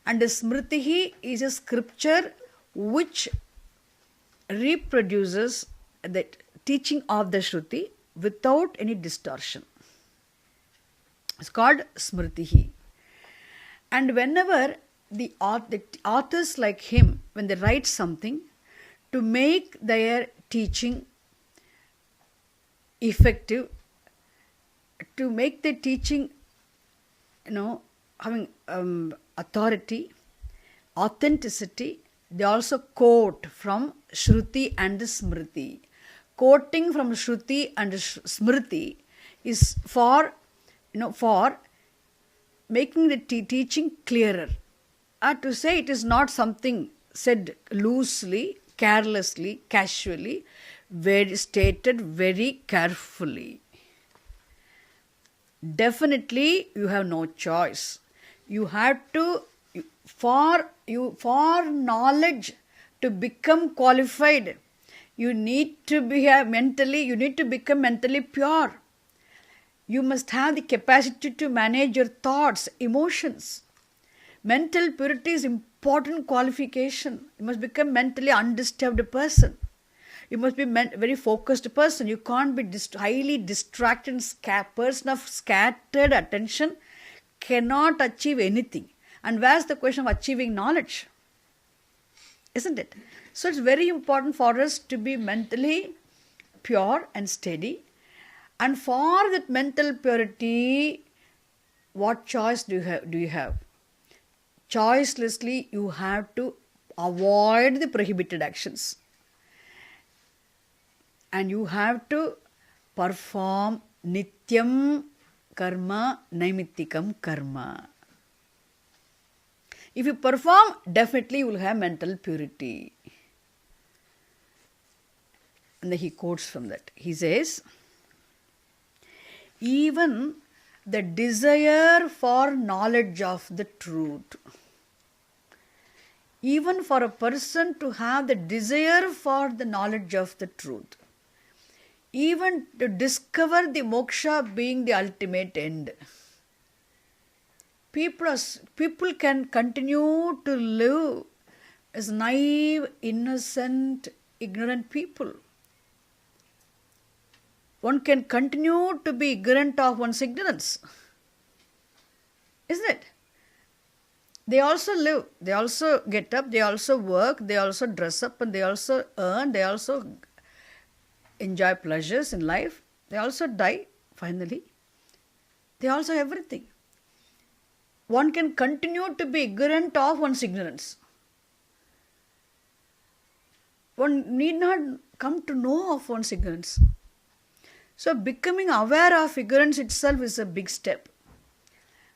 and Smritihi is a scripture which reproduces the teaching of the Shruti without any distortion. It's called Smritihi. And whenever the authors like him, when they write something, to make their teaching effective, to make the teaching, having authority, authenticity, they also quote from Shruti and Smriti. Quoting from Shruti and Smriti is for making the teaching clearer. To say it is not something said loosely, carelessly, casually, very stated very carefully. Definitely you have no choice. You have to, for knowledge to become qualified, you need to become mentally pure. You must have the capacity to manage your thoughts, emotions. Mental purity is important qualification. You must become mentally undisturbed person. You must be very focused person. You can't be highly distracted. Person of scattered attention cannot achieve anything. And where's the question of achieving knowledge? Isn't it? So it's very important for us to be mentally pure and steady. And for that mental purity, what choice do you have? Choicelessly, you have to avoid the prohibited actions. And you have to perform nityam karma, naimittikam karma. If you perform, definitely you will have mental purity. And then he quotes from that. He says, even the desire for knowledge of the truth, even for a person to have the desire for the knowledge of the truth, even to discover the moksha being the ultimate end, people can continue to live as naive, innocent, ignorant people. One can continue to be ignorant of one's ignorance. Isn't it? They also live, they also get up, they also work, they also dress up, and they also earn, they also enjoy pleasures in life. They also die, finally. They also have everything. One can continue to be ignorant of one's ignorance. One need not come to know of one's ignorance. So becoming aware of ignorance itself is a big step.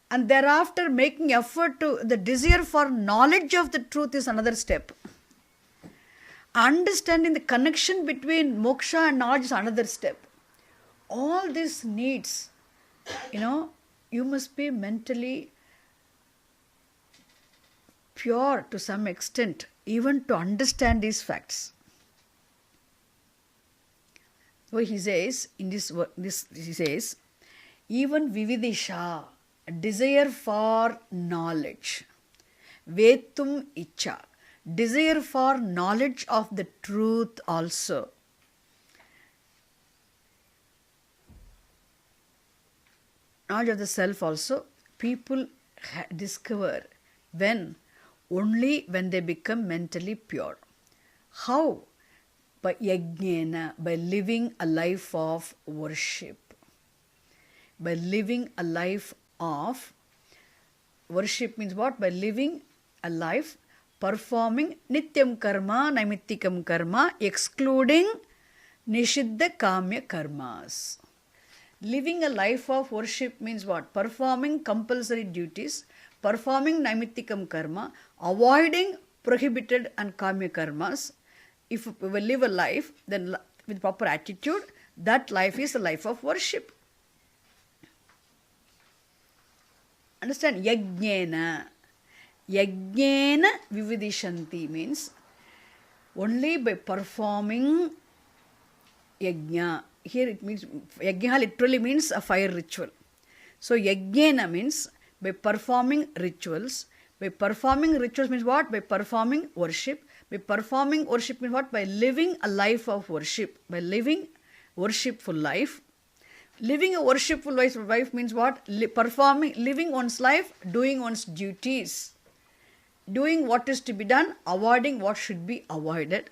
And thereafter making effort to, the desire for knowledge of the truth is another step. Understanding the connection between moksha and knowledge is another step. All this needs, you must be mentally pure to some extent, even to understand these facts. So he says, he says, even vividisha, a desire for knowledge, vetum icha, desire for knowledge of the truth also. Knowledge of the self also, people discover only when they become mentally pure. How? By yajnana, by living a life of worship. By living a life of worship means what? By living a life performing nityam karma, naimittikam karma, excluding nishiddha kamya karmas. Living a life of worship means what? Performing compulsory duties, performing naimittikam karma, avoiding prohibited and kamya karmas. If we live a life then with proper attitude, that life is a life of worship. Understand? Yajnena. Yajnena vividishanti means only by performing yajna. Here it means, yajna literally means a fire ritual. So yajnena means by performing rituals. By performing rituals means what? By performing worship. By performing worship means what? By living a life of worship. By living worshipful life. Living a worshipful life means what? Living one's life, doing one's duties. Doing what is to be done, avoiding what should be avoided.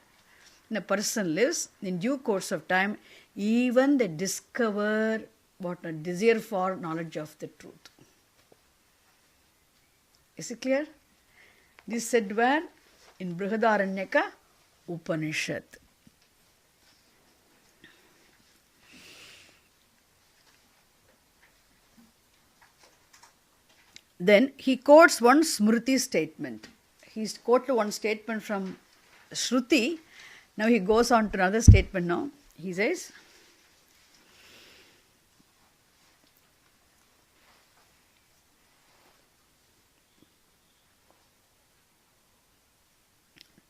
When a person lives, in due course of time, even they discover what a desire for knowledge of the truth. Is it clear? This is said where? In Brihadaranyaka Upanishad. Then he quotes one Smriti statement. He's quoted one statement from Shruti. Now he goes on to another statement now. He says,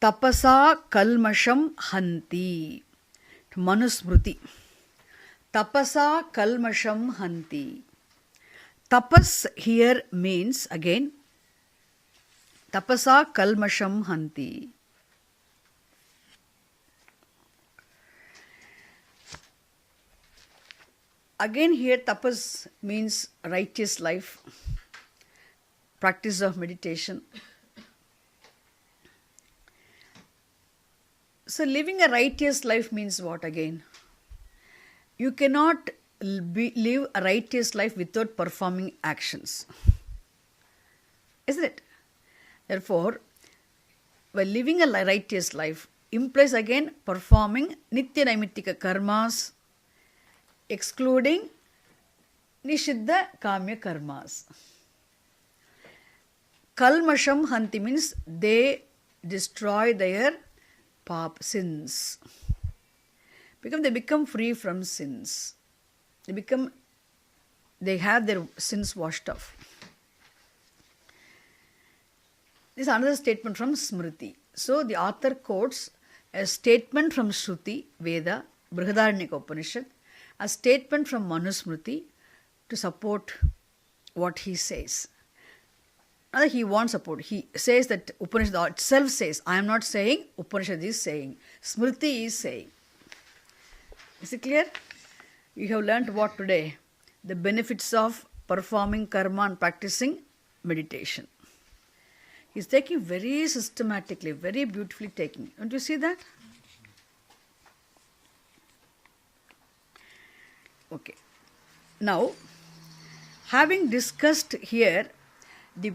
Tapasa kalmasham hanti. Manusmriti. Tapasa kalmasham hanti. Tapas here means, again, tapasa kalmasham hanti. Again here tapas means righteous life, practice of meditation. So living a righteous life means what again? You cannot live a righteous life without performing actions. Isn't it? Therefore, by living a righteous life implies again performing nitya naimittika karmas, excluding nishiddha kamya karmas. Kalmasham hanti means they destroy their sins. Because they become free from sins. They have their sins washed off. This is another statement from Smriti. So the author quotes a statement from Shruti, Veda, Brihadaranyaka Upanishad, a statement from Manusmriti to support what he says. Not that he wants support. He says that Upanishad itself says. I am not saying, Upanishad is saying. Smriti is saying. Is it clear? You have learnt what today? The benefits of performing karma and practicing meditation. He's taking very systematically, very beautifully taking. Don't you see that? Okay. Now, having discussed here the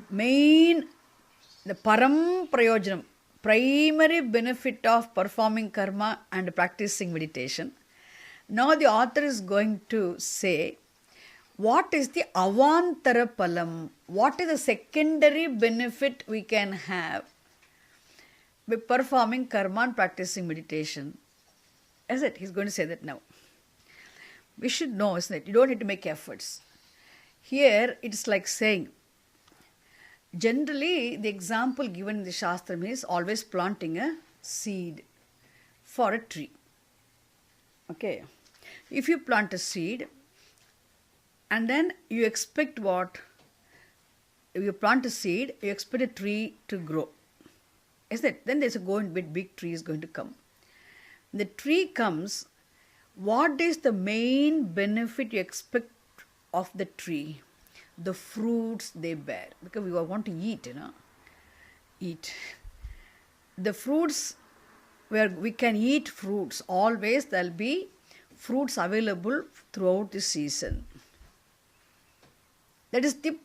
param prayojanam, primary benefit of performing karma and practicing meditation, now the author is going to say, what is the avantara palam? What is the secondary benefit we can have by performing karma and practicing meditation? Is it? He's going to say that now. We should know, isn't it? You don't need to make efforts. Here, it's like saying, generally, the example given in the Shastra is always planting a seed for a tree. Okay. If you plant a seed, and then you expect what? If you plant a seed, you expect a tree to grow. Isn't it? Then there's a big tree is going to come. The tree comes, what is the main benefit you expect of the tree? The fruits they bear. Because we want to eat, Eat. The fruits, where we can eat fruits, always there will be fruits available throughout the season. That is the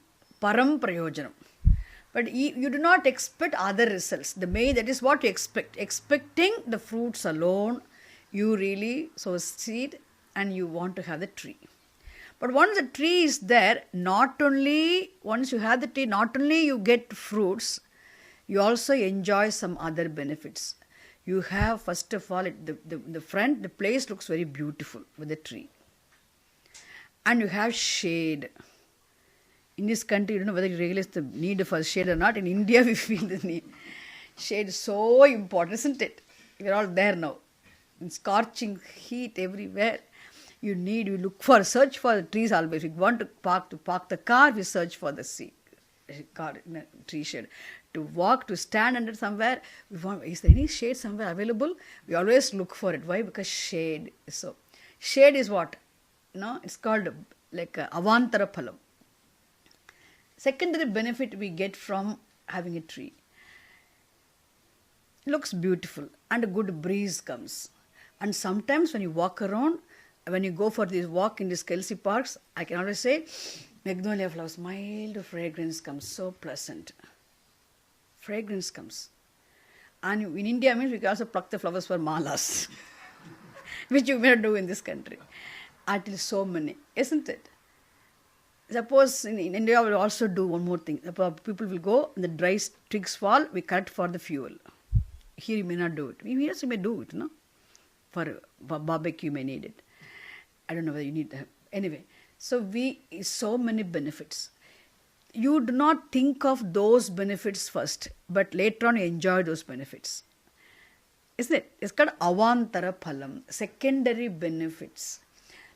param prayojanam. But you do not expect other results. That is what you expect. Expecting the fruits alone, you really sow seed and you want to have the tree. But once the tree is there, once you have the tree, not only you get fruits, you also enjoy some other benefits. You have, first of all, the place looks very beautiful with the tree. And you have shade. In this country, you don't know whether you realize the need for shade or not. In India, we feel the need. Shade is so important, isn't it? We're all there now. In scorching heat everywhere. Search for the trees always. If we want to park the car, we search for the tree shade. To walk, to stand under somewhere, is there any shade somewhere available? We always look for it. Why? Because shade is so. Shade is what? It's called like avantara phalam. Secondary benefit we get from having a tree. It looks beautiful and a good breeze comes. And sometimes when you walk around, when you go for this walk in these Kelsey parks, I can always say, magnolia flowers, mild fragrance comes, so pleasant. Fragrance comes. And in India means we can also pluck the flowers for malas, which you may not do in this country. Until so many, isn't it? Suppose in India we will also do one more thing. People will go, and the dry twigs fall, we cut for the fuel. Here you may not do it. Here you may do it, For barbecue you may need it. I don't know whether you need that. Anyway, so many benefits. You do not think of those benefits first, but later on you enjoy those benefits. Isn't it? It's called avantara phalam, secondary benefits.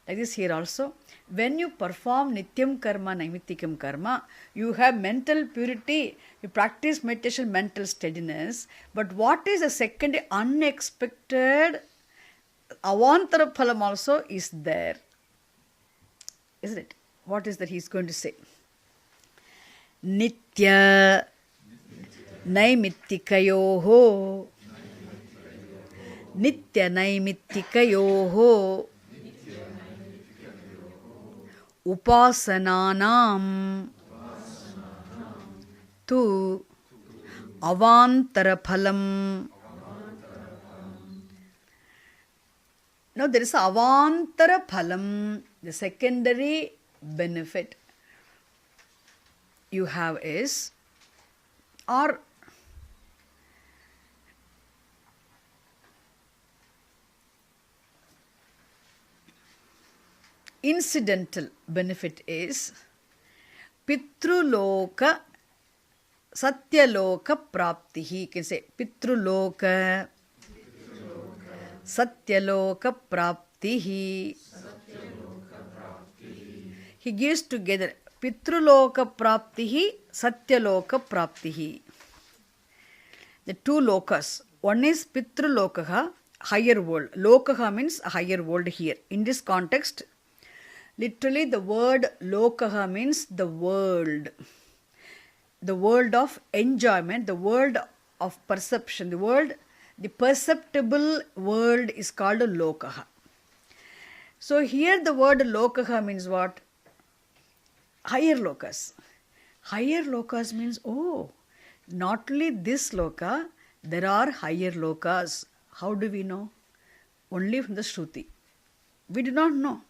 Like this here also, when you perform nityam karma, naimittikam karma, you have mental purity, you practice meditation, mental steadiness. But what is the secondary unexpected avantara phalam also is there. Isn't it? What is that he's going to say? Nitya naimitikayoho Nitya naimitikayoho Upasananam Tu Avantara Phalam. Now there is Avantara Phalam, the secondary benefit you have is, or incidental benefit is Pitruloka Satyaloka Praptihi. You can say Pitruloka Satyaloka Praptihi. He gives together Pitruloka Praptihi, Satyaloka Praptihi. The two lokas. One is Pitrulokaha, higher world. Lokaha means a higher world here. In this context, literally the word Lokaha means the world. The world of enjoyment, the world of perception, the perceptible world is called a Lokaha. So here the word Lokaha means what? Higher lokas. Higher lokas means, oh, not only this loka, there are higher lokas. How do we know? Only from the Shruti. We do not know.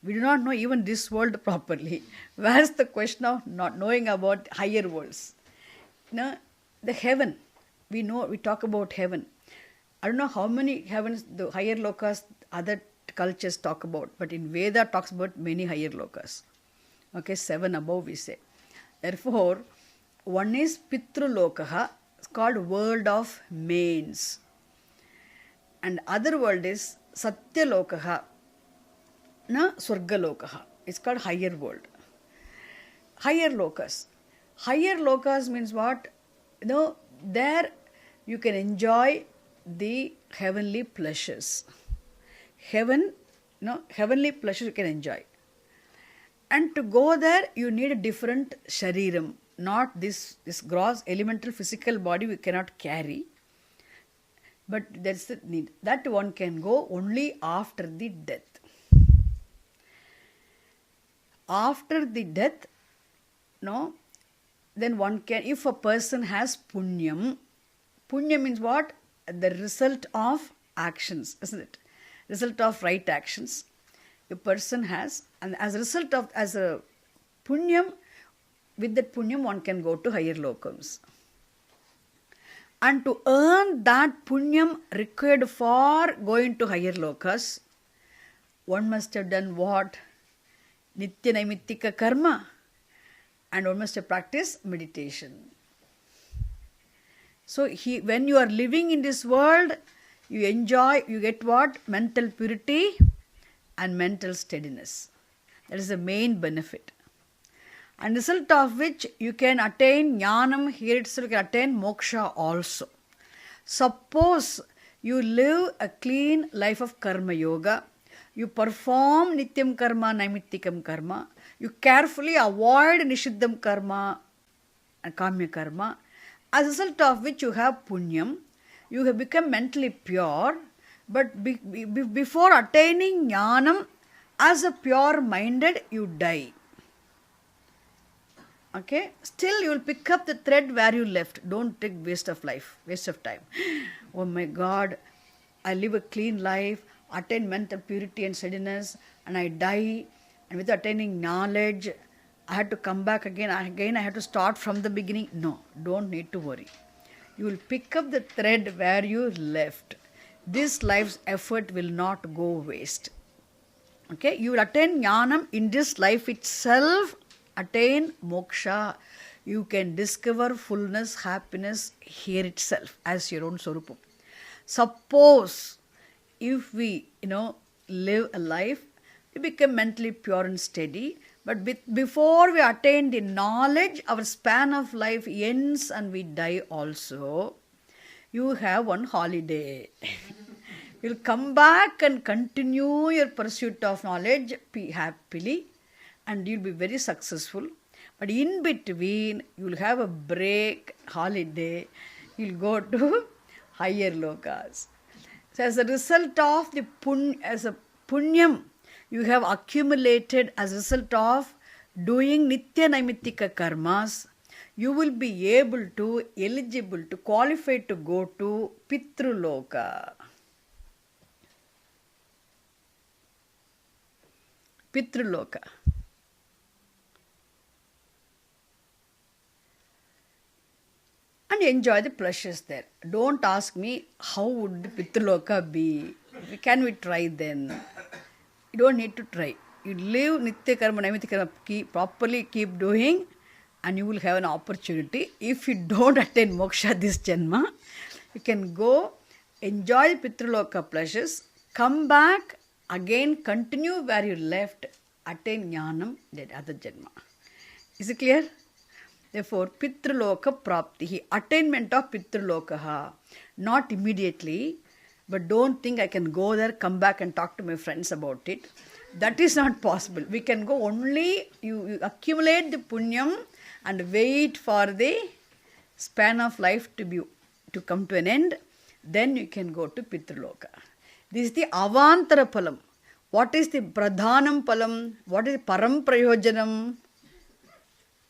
We do not know even this world properly. Where's the question of not knowing about higher worlds? Now, the heaven. We talk about heaven. I don't know how many heavens, the higher lokas, other cultures talk about, but in Veda talks about many higher lokas. Okay, 7 above we say. Therefore, one is Pitrulokaha, it's called world of mains. And other world is Satyalokaha, na Swargalokaha. It's called higher world. Higher lokas. Higher lokas means what? There you can enjoy the heavenly pleasures. Heavenly pleasures you can enjoy. And to go there, you need a different shariram, not this gross elemental physical body we cannot carry. But that's the need. That one can go only after the death. After the death, then one can, if a person has punyam means what? The result of actions, isn't it? Result of right actions. A person has, and as a result of, as a punyam, with that punyam one can go to higher lokams. And to earn that punyam required for going to higher lokas, one must have done what? Nitya Naimittika karma, and one must have practiced meditation. So when you are living in this world, you enjoy, you get what? Mental purity and mental steadiness. That is the main benefit. And result of which you can attain jnanam, here itself you can attain moksha also. Suppose you live a clean life of karma yoga, you perform nityam karma, naimittikam karma, you carefully avoid nishiddham karma and kamya karma, as a result of which you have punyam, you have become mentally pure, but before attaining jnanam, as a pure-minded, you die. Okay? Still you will pick up the thread where you left. Don't take waste of life, waste of time. Oh my God, I live a clean life, attain mental purity and steadiness, and I die, and with attaining knowledge, I had to come back again I had to start from the beginning. No, don't need to worry. You will pick up the thread where you left. This life's effort will not go waste. Okay, you will attain jnanam in this life itself, attain moksha. You can discover fullness, happiness here itself as your own swarupam. Suppose if we, live a life, we become mentally pure and steady, but before we attain the knowledge, our span of life ends and we die also. You have one holiday. You'll come back and continue your pursuit of knowledge happily, and you'll be very successful. But in between, you'll have a break, holiday, you'll go to higher lokas. So as a result of the punyam you have accumulated as a result of doing nitya naimittika karmas, you will be eligible to qualify to go to Pitruloka. Pitruloka. And enjoy the pleasures there. Don't ask me how would Pitruloka be. Can we try then? You don't need to try. You live Nitya Karma, Naimitya Karma, properly keep doing, and you will have an opportunity. If you don't attain moksha this janma, you can go enjoy Pitraloka pleasures, come back, again continue where you left, attain jnanam, that other janma. Is it clear? Therefore, Pitraloka Praptihi, attainment of Pitralokaha, not immediately, but don't think I can go there, come back and talk to my friends about it. That is not possible. We can go only, you accumulate the punyam and wait for the span of life to come to an end, then you can go to Pitraloka. This is the Avantara Palam. What is the Pradhanam Palam? What is Param Prayojanam?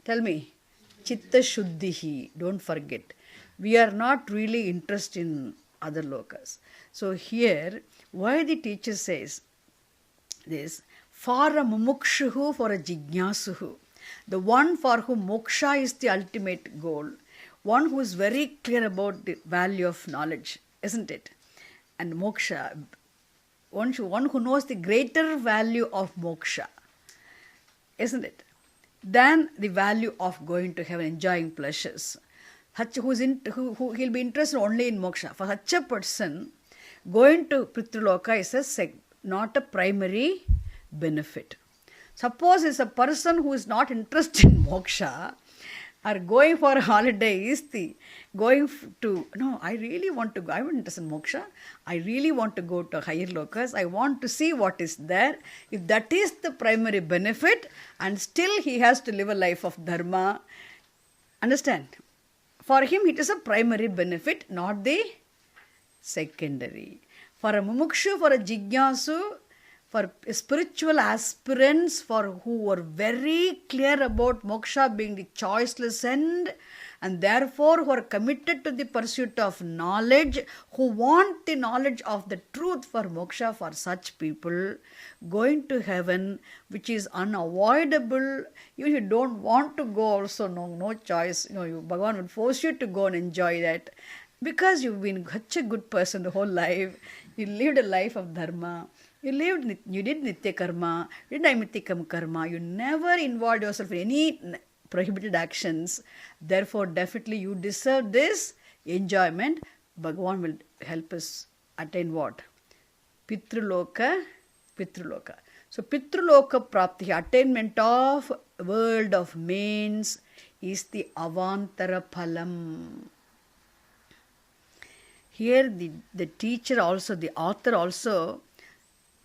Tell me. Chitta Shuddhihi. Don't forget. We are not really interested in other lokas. So here, why the teacher says this, for a mumukshuhu, for a jignasuhu, the one for whom moksha is the ultimate goal, one who is very clear about the value of knowledge, isn't it? And moksha, one who knows the greater value of moksha, isn't it? Than the value of going to heaven, enjoying pleasures. Who he'll be interested only in moksha. For such a person, going to Pitraloka is not a primary benefit. Suppose it's a person who is not interested in moksha, or going for a holiday is I really want to go, I'm interested in moksha, I really want to go to higher lokas, I want to see what is there. If that is the primary benefit, and still he has to live a life of dharma, understand? For him it is a primary benefit, not the secondary. For a mumukshu, for a jignasu, for spiritual aspirants, for who are very clear about moksha being the choiceless end, and therefore who are committed to the pursuit of knowledge, who want the knowledge of the truth for moksha, for such people, going to heaven, which is unavoidable, even if you don't want to go also, no choice, Bhagavan will force you to go and enjoy that, because you've been such a good person the whole life, you lived a life of dharma, you did Nitya Karma, you did Naimitya Karma, you never involved yourself in any prohibited actions. Therefore, definitely you deserve this enjoyment. Bhagavan will help us attain what? Pitraloka. So, Pitraloka Prapti, attainment of world of mains, is the Avantara Phalam. Here the teacher also, the author also,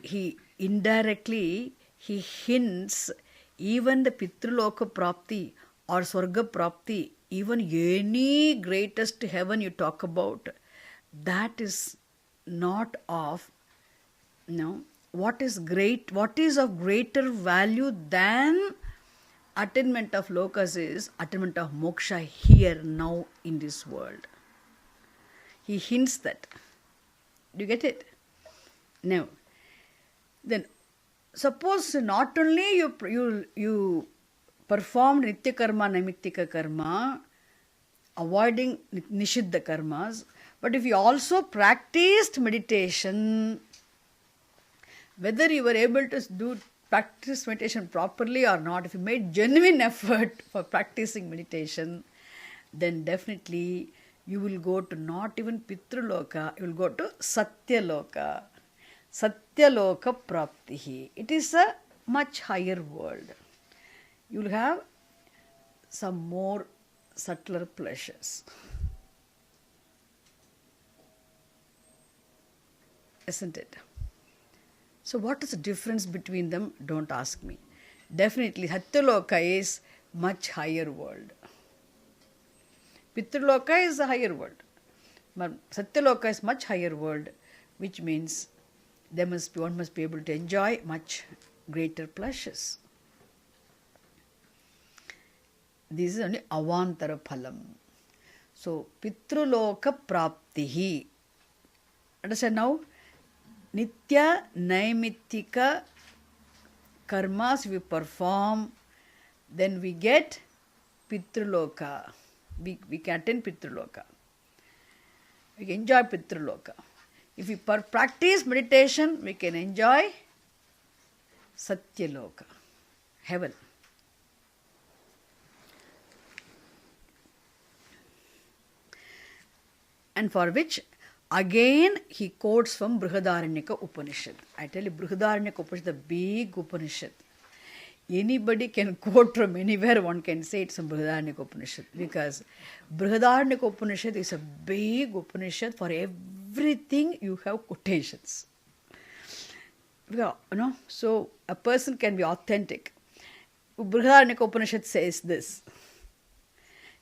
he indirectly, he hints even the Pitraloka Prapti or Swarga Prapti, even any greatest heaven you talk about, that is not of, what is of greater value than attainment of lokas is attainment of moksha here now in this world. He hints that. Do you get it? Now, then suppose not only you performed Nitya Karma, Naimittika Karma, avoiding Nishiddha Karmas, but if you also practiced meditation, whether you were able to practice meditation properly or not, if you made genuine effort for practicing meditation, then definitely you will go to not even Pitraloka, you will go to Satyaloka. Satyaloka Praptihi. It is a much higher world. You will have some more subtler pleasures. Isn't it? So what is the difference between them? Don't ask me. Definitely Satyaloka is much higher world. Pitraloka is a higher world. But Satyaloka is much higher world, which means one must be able to enjoy much greater pleasures. This is only Avantara Phalam. So, Pitraloka Praptihi. Understand now? Nitya Naimittika karmas we perform, then we get Pitraloka. We can attain Pitraloka. We can enjoy Pitraloka. If we practice meditation, we can enjoy Satyaloka, heaven. And for which, again, he quotes from Brihadaranyaka Upanishad. I tell you, Brihadaranyaka Upanishad, the big Upanishad. Anybody can quote from anywhere, one can say it's a Brihadaranyaka Upanishad. Because Brihadaranyaka Upanishad is a big Upanishad. For everything, you have quotations. So a person can be authentic. Brihadaranyaka Upanishad says this.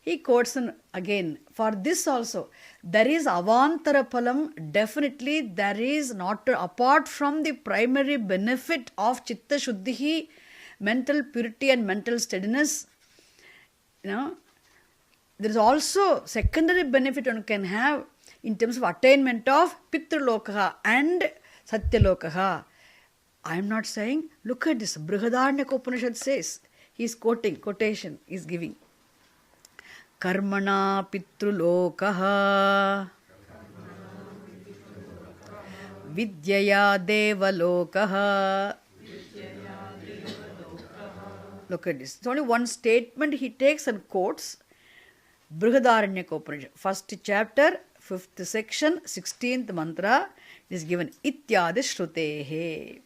He quotes again, for this also, there is avantara phalam, definitely there is not, apart from the primary benefit of chitta shuddhi, mental purity and mental steadiness, there is also secondary benefit one can have in terms of attainment of Pitralokaha and Satyalokaha. I am not saying, look at this, Brihadaranyaka Upanishad says, he is quoting, quotation he is giving. Karmana Pitrulokaha Vidyaya Devalokaha. Look at this. It's only one statement he takes and quotes. Brihadaranyaka Upanishad, first chapter, 5th section, 16th mantra is given. Ityadi Shrutehe.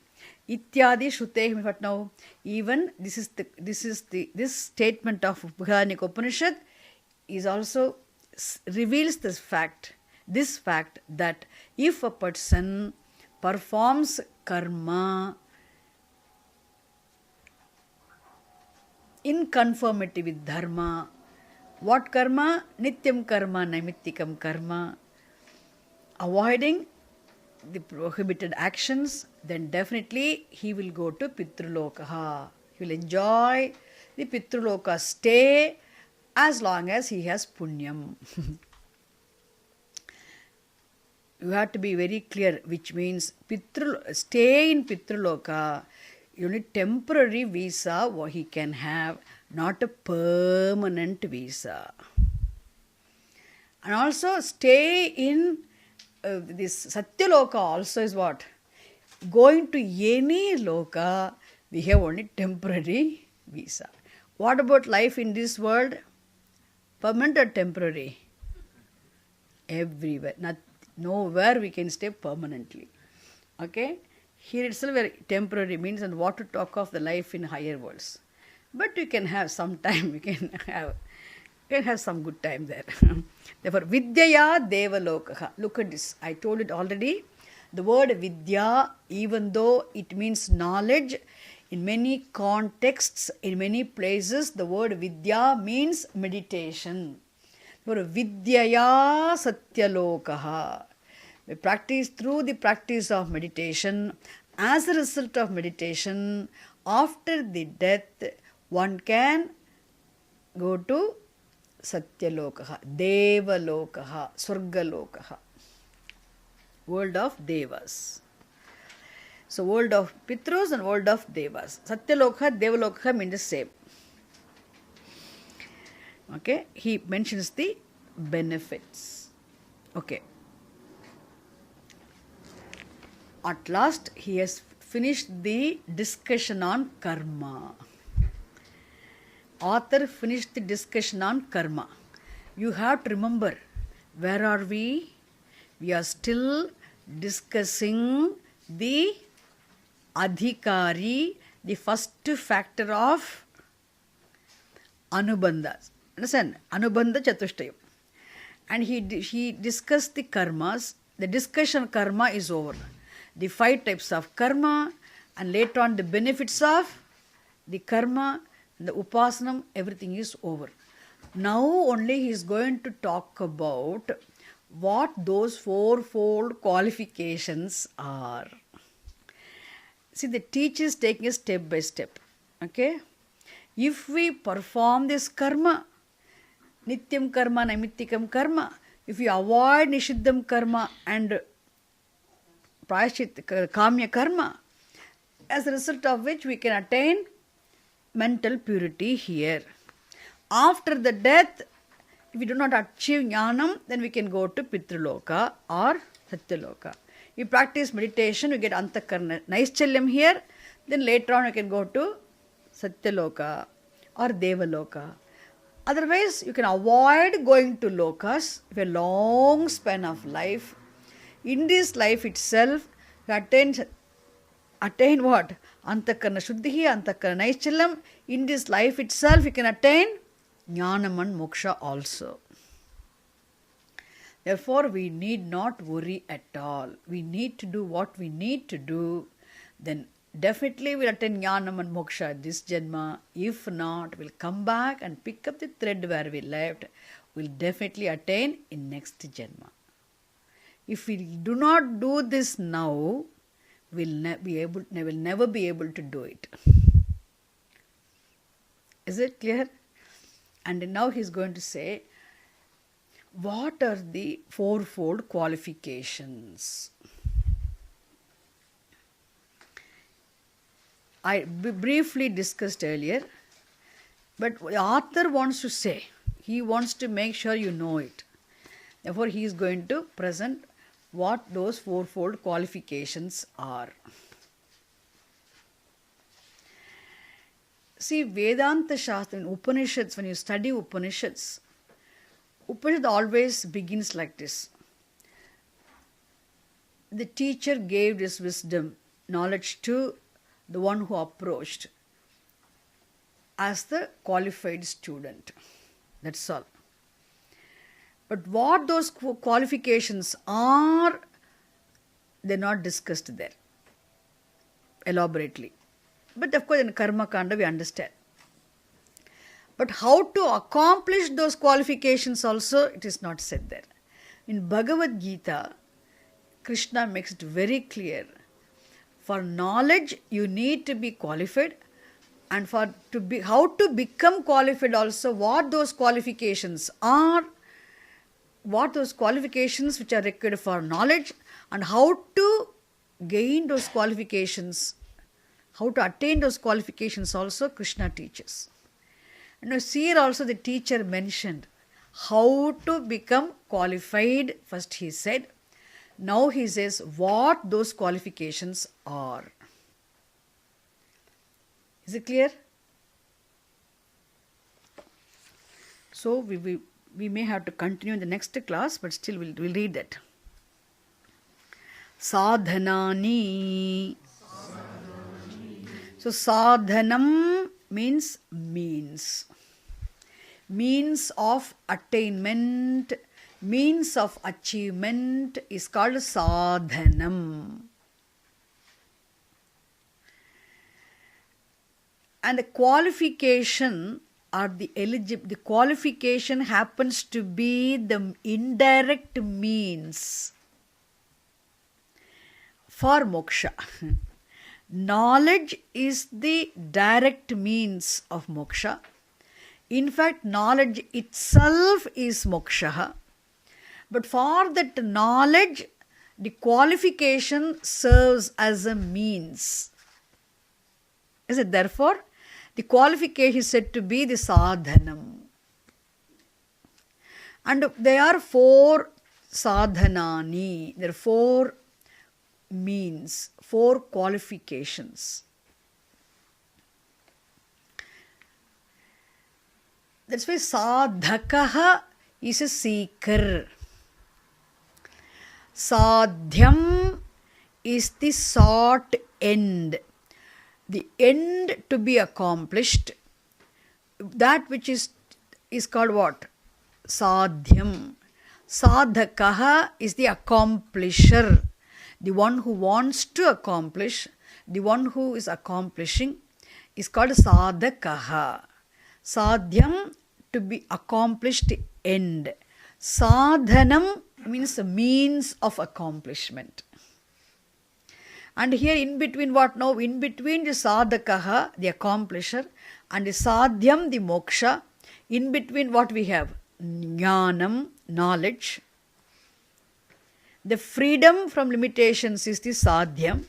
Ityadi Shrutehe, what now? Even this statement of Brihadaranyaka Upanishad is also reveals this fact that if a person performs karma in conformity with dharma, what karma? Nityam karma, naimittikam karma, avoiding the prohibited actions, then definitely he will go to Pitrulokaha. He will enjoy the Pitruloka stay as long as he has punyam. You have to be very clear, which means stay in Pitruloka, you need temporary visa what he can have, not a permanent visa. And also stay in this Satyaloka also is what? Going to any loka, we have only temporary visa. What about life in this world? Permanent or temporary? Everywhere. Nowhere we can stay permanently. Okay? Here itself temporary means, and what to talk of the life in higher worlds. But you can have some time, you can have some good time there. Therefore, Vidyaya Devalokaha. Look at this. I told it already. The word Vidya, even though it means knowledge, in many contexts, in many places, the word Vidya means meditation. Therefore, Vidyaya Satyalokaha. We practice through the practice of meditation. As a result of meditation, after the death, one can go to Satyalokaha, Devalokaha, Swargalokaha, world of Devas. So, world of Pitrus and world of Devas. Satyalokaha, Devalokaha mean the same. Okay, he mentions the benefits. Okay. At last, he has finished the discussion on karma. Author finished the discussion on karma. You have to remember, where are we? We are still discussing the adhikari, the first factor of anubandha. Understand? Anubandha chatushtayam. And he discussed the karmas. The discussion karma is over. The 5 types of karma, and later on the benefits of the karma, the upasanam, everything is over. Now only he is going to talk about what those 4-fold qualifications are. See, the teacher is taking it step by step. Okay? If we perform this karma, nityam karma, naimittikam karma, if we avoid nishiddham karma and prayashit kamya karma, as a result of which we can attain mental purity here. After the death, if we do not achieve jnanam, then we can go to Pitruloka or Satyaloka. We practice meditation, we get antakarna naischalya here, Then later on you can go to Satyaloka or Devaloka. Otherwise, you can avoid going to lokas with a long span of life. In this life itself, you attain what? Antakarana Shuddhi, Antakarana Naichalam. In this life itself, you can attain Jnanam and Moksha also. Therefore, we need not worry at all. We need to do what we need to do. Then definitely we'll attain Jnanam and Moksha this Janma. If not, we'll come back and pick up the thread where we left. We'll definitely attain in next Janma. If we do not do this now, we'll never be able to do it. Is it clear? And now he's going to say, what are the fourfold qualifications? I briefly discussed earlier, but the author wants to say, he wants to make sure you know it. Therefore, he is going to present what those fourfold qualifications are. See, Vedanta Shastra in Upanishads, when you study Upanishad always begins like this. The teacher gave this wisdom, knowledge to the one who approached as the qualified student. That's all. But what those qualifications are, they're not discussed there elaborately. But of course in Karma Kanda we understand. But how to accomplish those qualifications also, it is not said there. In Bhagavad Gita, Krishna makes it very clear. For knowledge, you need to be qualified, and how to become qualified also, what those qualifications are, what those qualifications which are required for knowledge, and how to gain those qualifications, how to attain those qualifications also Krishna teaches. And here also the teacher mentioned how to become qualified. First he said, now he says what those qualifications are. Is it clear? So we may have to continue in the next class, but still we'll read that. Sadhanani. So sadhanam means means. Means of attainment, means of achievement is called sadhanam. And the qualification or the qualification happens to be the indirect means for moksha. Knowledge is the direct means of moksha. In fact, knowledge itself is moksha. But for that knowledge, the qualification serves as a means. Is it therefore? The qualification is said to be the sadhanam. And there are 4 sadhanani. There are 4 means, 4 qualifications. That's why sadhakaha is a seeker. Sadhyam is the sought end. The end to be accomplished. That which is called what? Sadhyam. Sadhakaha is the accomplisher. The one who wants to accomplish, the one who is accomplishing is called sadhakaha. Sadhyam, to be accomplished end. Sadhanam means the means of accomplishment. And here in between what now? In between the sadhakaha, the accomplisher, and the sadhyam, the moksha, in between what we have? Jnanam, knowledge. The freedom from limitations is the sadhyam.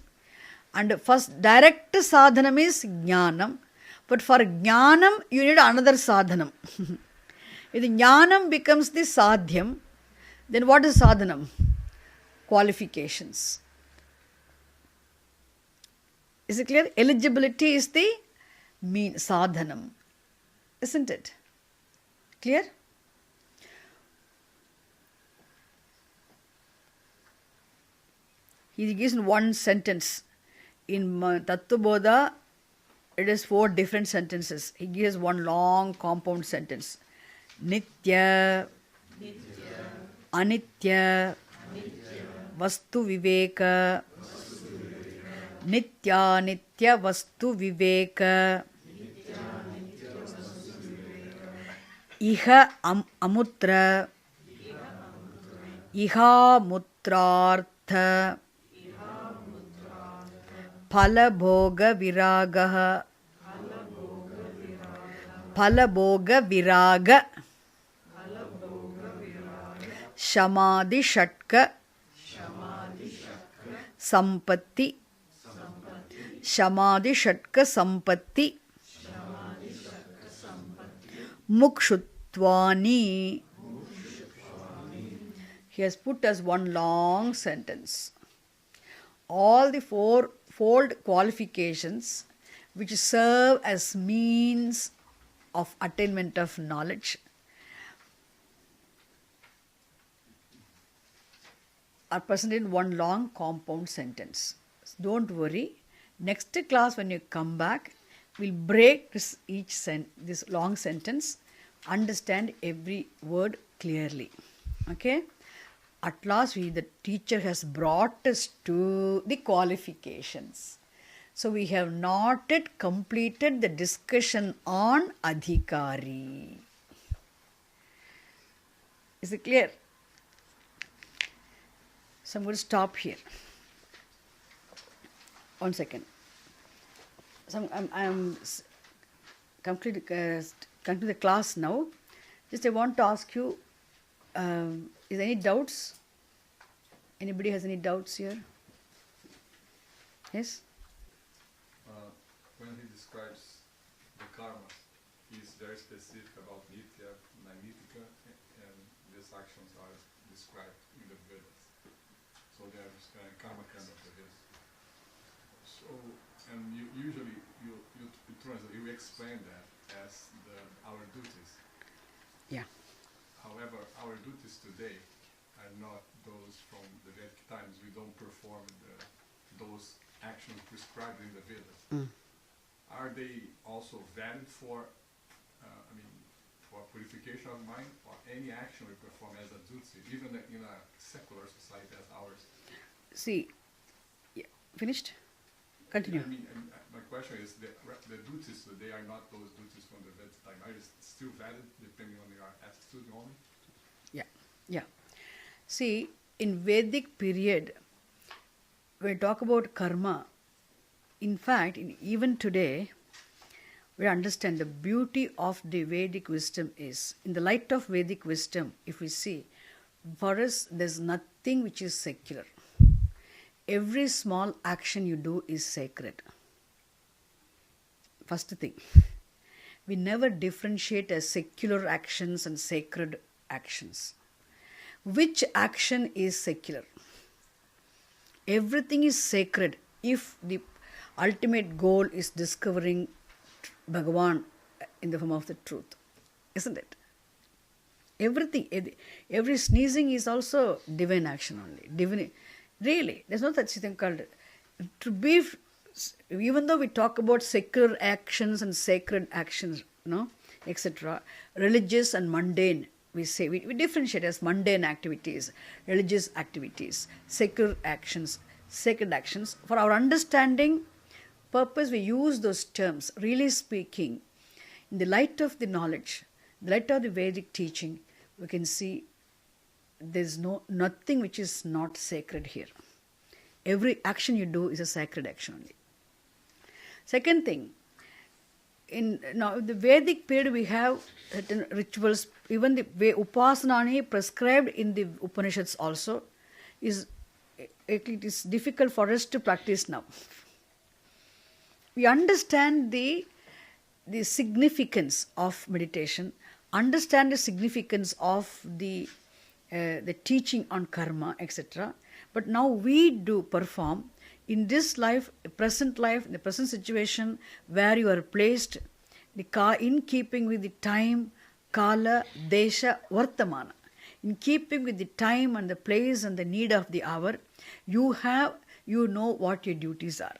And first direct sadhanam is jnanam. But for jnanam, you need another sadhanam. If the jnanam becomes the sadhyam, then what is sadhanam? Qualifications. Is it clear? Eligibility is the mean, sadhanam. Isn't it? Clear? He gives in one sentence. In Tattvabodha, it is 4 different sentences. He gives one long compound sentence. Nitya, Anitya, Vastu Viveka, Nitya Nitya Vastu Viveka, Iha Amutra, Iha Mutrartha, Phalabhoga Viragaha, Phalabhoga Viraga, Shamadhi Shatka, Sampatti, Shamadhi Shatka Sampatti, Mukshutvani. He has put as one long sentence. All the 4-fold qualifications which serve as means of attainment of knowledge are present in one long compound sentence. Don't worry. Next class when you come back, we'll break this long sentence, understand every word clearly. Okay? At last, the teacher has brought us to the qualifications. So, we have not yet completed the discussion on adhikari. Is it clear? So, I'm going to stop here. 1 second. So, I'm conclude the class now. Just I want to ask you, is there any doubts? Anybody has any doubts here? Yes? When he describes the karmas, he is very specific about nitya, naimittika, and these actions are described in the Vedas. So they are karma kind of the Vedas. So, and usually you translate, you explain that as our duties. Yeah. However, our duties today are not those from the Vedic times. We don't perform those actions prescribed in the Vedas. Are they also valid for, for purification of mind, or any action we perform as a duty, even in a secular society as ours? See, yeah. Finished? Continue. My question is, the duties today are not those duties from the Vedic time. Are they still valid depending on your attitude only? Yeah. See, in Vedic period, when we talk about karma, in fact, even today, we understand the beauty of the Vedic wisdom is, in the light of Vedic wisdom, if we see, for us, there's nothing which is secular. Every small action you do is sacred. First thing, we never differentiate as secular actions and sacred actions. Which action is secular? Everything is sacred if the ultimate goal is discovering Bhagavan in the form of the truth. Isn't it? Everything, every sneezing is also divine action only. Divine, really, there's no such thing called to be. Even though we talk about secular actions and sacred actions, etc., religious and mundane, we say we differentiate as mundane activities, religious activities, secular actions, sacred actions. For our understanding purpose, we use those terms. Really speaking, in the light of the knowledge, the light of the Vedic teaching, we can see there's nothing which is not sacred here. Every action you do is a sacred action only. Second thing, in the Vedic period we have certain rituals, even the way Upasana prescribed in the Upanishads also, it is difficult for us to practice now. We understand the significance of meditation, understand the significance of the teaching on karma, etc. But now we do perform in this life, in the present situation where you are placed, in keeping with the time, kala, desha, vartamana, in keeping with the time and the place and the need of the hour, you know what your duties are.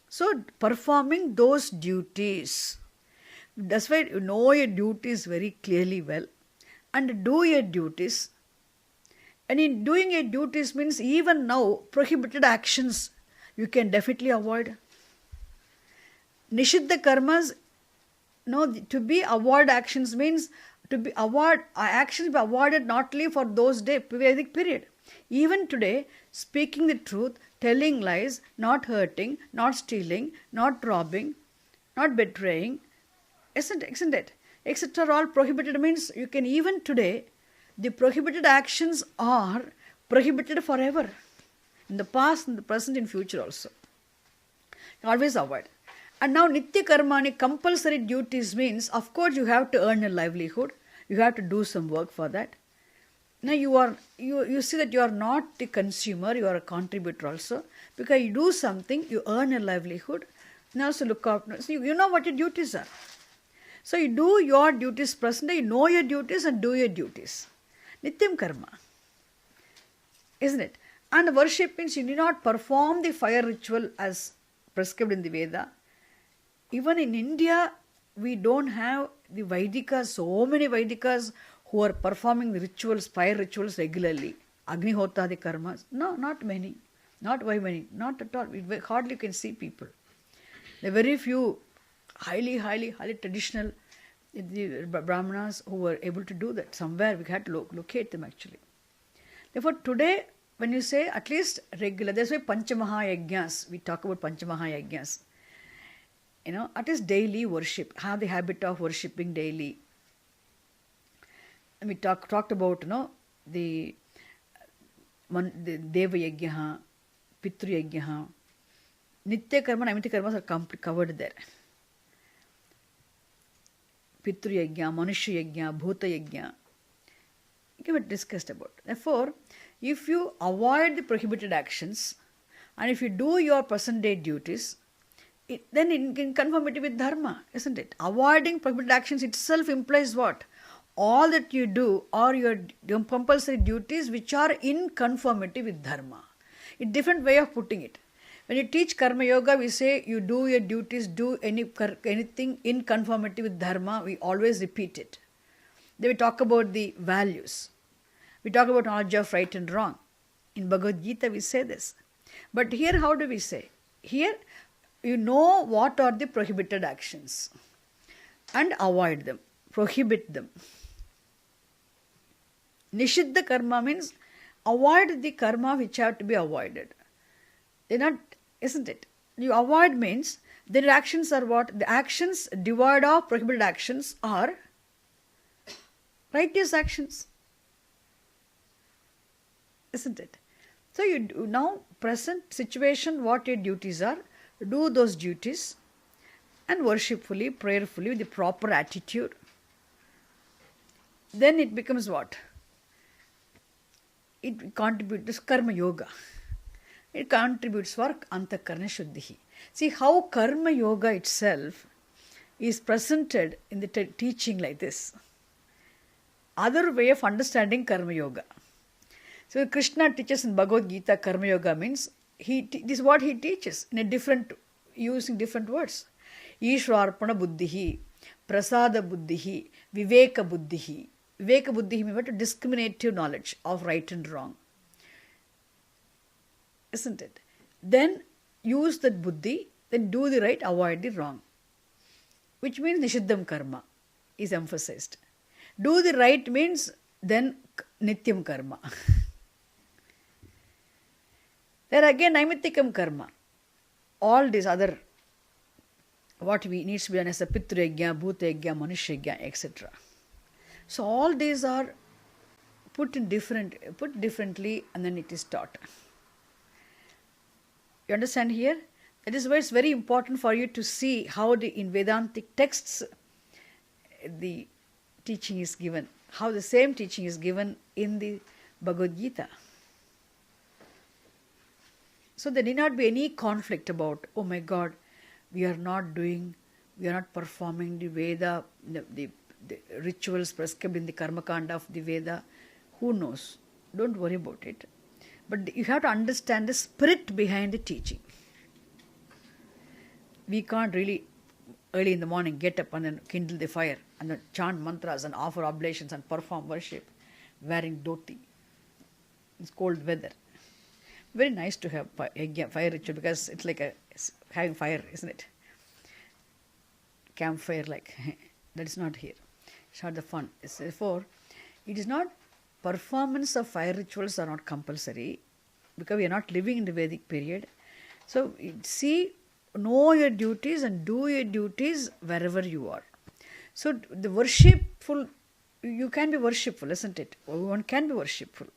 So performing those duties, that's why you know your duties very clearly well and do your duties. And in doing your duties means even now prohibited actions you can definitely avoid. Nishiddha karmas, no, to be avoid actions means to be avoid actions be avoided not only for those days, Vedic period. Even today, speaking the truth, telling lies, not hurting, not stealing, not robbing, not betraying, isn't it? Etc. all prohibited means you can even today, the prohibited actions are prohibited forever. In the past, in the present, in future also. Always avoid. And now Nitya Karmani, compulsory duties means, of course you have to earn a livelihood. You have to do some work for that. Now you see that you are not the consumer, you are a contributor also. Because you do something, you earn a livelihood. Now also look out. So you know what your duties are. So you do your duties presently, you know your duties and do your duties. Nityam karma. Isn't it? And worship means you need not perform the fire ritual as prescribed in the Veda. Even in India, we don't have the Vaidikas, so many Vaidikas who are performing the rituals, fire rituals regularly. Agnihota, the karmas. No, not many. Not very many. Not at all. Hardly you can see people. There are very few highly traditional Brahmanas who were able to do that. Somewhere we had to locate them actually. Therefore today, when you say at least regular, that's why Panchamaha we talk about Panchamaha. At least daily worship, have the habit of worshipping daily. And we talked about, the Deva Yajna, Pitru Yajna, Nitya Karma, Naimitya Karmas are covered there. Pitru Yajna, Manusha Yajna, Bhuta Yajna. We have discussed about. Therefore, if you avoid the prohibited actions and if you do your present day duties, then in conformity with dharma, isn't it? Avoiding prohibited actions itself implies what? All that you do are your compulsory duties which are in conformity with dharma. A different way of putting it. When you teach karma yoga, we say you do your duties, do anything in conformity with dharma. We always repeat it. Then we talk about the values. We talk about knowledge of right and wrong. In Bhagavad Gita, we say this. But here, how do we say? Here, you know what are the prohibited actions and avoid them, prohibit them. Nishiddha karma means avoid the karma which have to be avoided. They're not, isn't it? You avoid means the actions are what? The actions devoid of prohibited actions are righteous actions. Isn't it? So you do now present situation what your duties are, do those duties and worshipfully, prayerfully with the proper attitude. Then it becomes what? It contributes to karma yoga. It contributes for antakarna shuddhi. See how karma yoga itself is presented in the teaching like this. Other way of understanding karma yoga. So Krishna teaches in Bhagavad Gita karma yoga means this is what he teaches in a different, using different words. Ishwarpana buddhihi, prasada buddhihi, viveka buddhihi. Viveka buddhihi means what? Discriminative knowledge of right and wrong. Isn't it? Then use that buddhi, then do the right, avoid the wrong. Which means nishiddham karma is emphasized. Do the right means then nityam karma. There again naimittikam karma. All these other, what we needs to be done as a pitru yajna, bhuta yajna, manusha yajna, etc. So all these are put differently and then it is taught. You understand here? That is why it's very important for you to see how in Vedantic texts the teaching is given, how the same teaching is given in the Bhagavad Gita. So there need not be any conflict about, oh my God, we are not performing the Veda, the rituals prescribed in the Karma Kanda of the Veda. Who knows? Don't worry about it. But you have to understand the spirit behind the teaching. We can't really early in the morning get up and then kindle the fire and then chant mantras and offer oblations and perform worship wearing dhoti. It's cold weather. Very nice to have fire ritual because it's like having fire, isn't it? Campfire like. That is not here. It's not the fun. Therefore, it is not performance of fire rituals are not compulsory because we are not living in the Vedic period. So see, know your duties and do your duties wherever you are. So the worshipful, you can be worshipful, isn't it? One can be worshipful.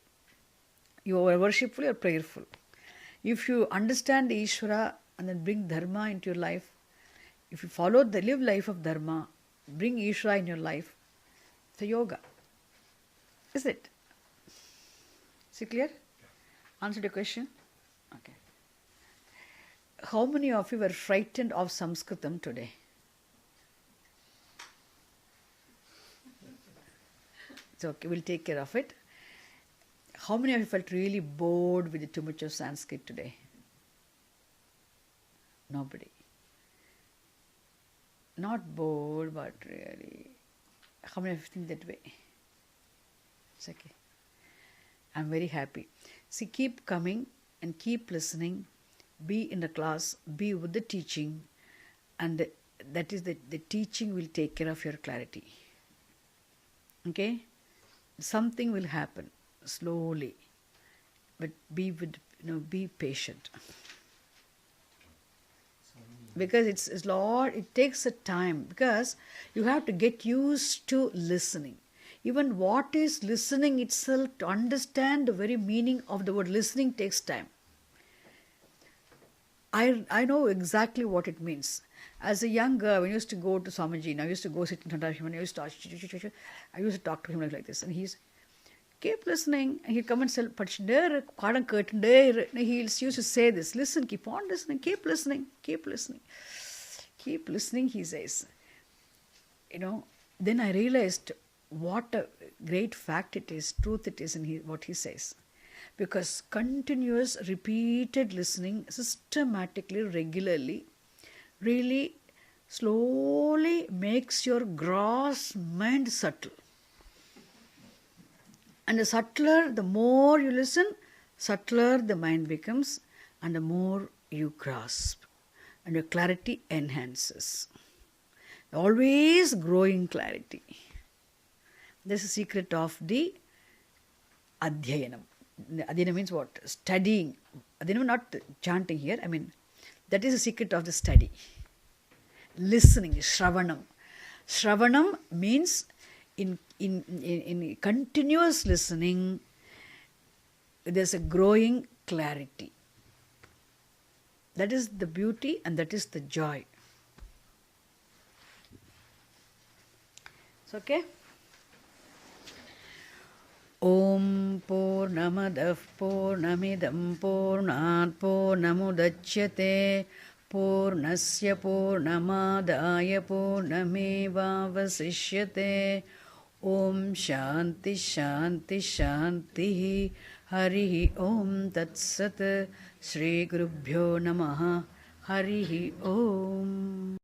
You are worshipful, you are prayerful. If you understand the Ishvara and then bring Dharma into your life, if you follow the live life of Dharma, bring Ishvara in your life, it's a yoga. Is it? Is it clear? Answered your question? Okay. How many of you were frightened of Sanskritam today? It's okay, we'll take care of it. How many of you felt really bored with too much of Sanskrit today? Nobody. Not bored, but really. How many of you think that way? It's okay. I'm very happy. See, keep coming and keep listening. Be in the class, be with the teaching, and that is the teaching will take care of your clarity. Okay? Something will happen slowly, but be patient. Because it's Lord, it takes a time because you have to get used to listening. Even what is listening itself, to understand the very meaning of the word listening takes time. I know exactly what it means. As a young girl, when I used to go to Swamiji, and I used to go sit in front of him and I used to talk to him like this. And he's, keep listening. And he'd come and say, he used to say this, listen, keep on listening, keep listening, keep listening. Keep listening, he says. Then I realized what a great fact it is, truth it is in what he says. Because continuous, repeated listening, systematically, regularly, really slowly makes your gross mind subtle. And the subtler, the more you listen, subtler the mind becomes, and the more you grasp. And your clarity enhances. Always growing clarity. This is the secret of the Adhyayanam. Adhyayanam means what? Studying. Adhyayanam not chanting here. That is the secret of the study. Listening, Shravanam. Shravanam means in continuous listening, there's a growing clarity. That is the beauty and that is the joy. It's okay? Om Purnamadah Purnamidam Purnat Purnamudachyate Purnasya Purnamadaya Purnamevavasishyate. Om Shanti Shanti Shanti. Harihi Om Tat Sat. Shri Gurubhyo Namaha. Harihi Om.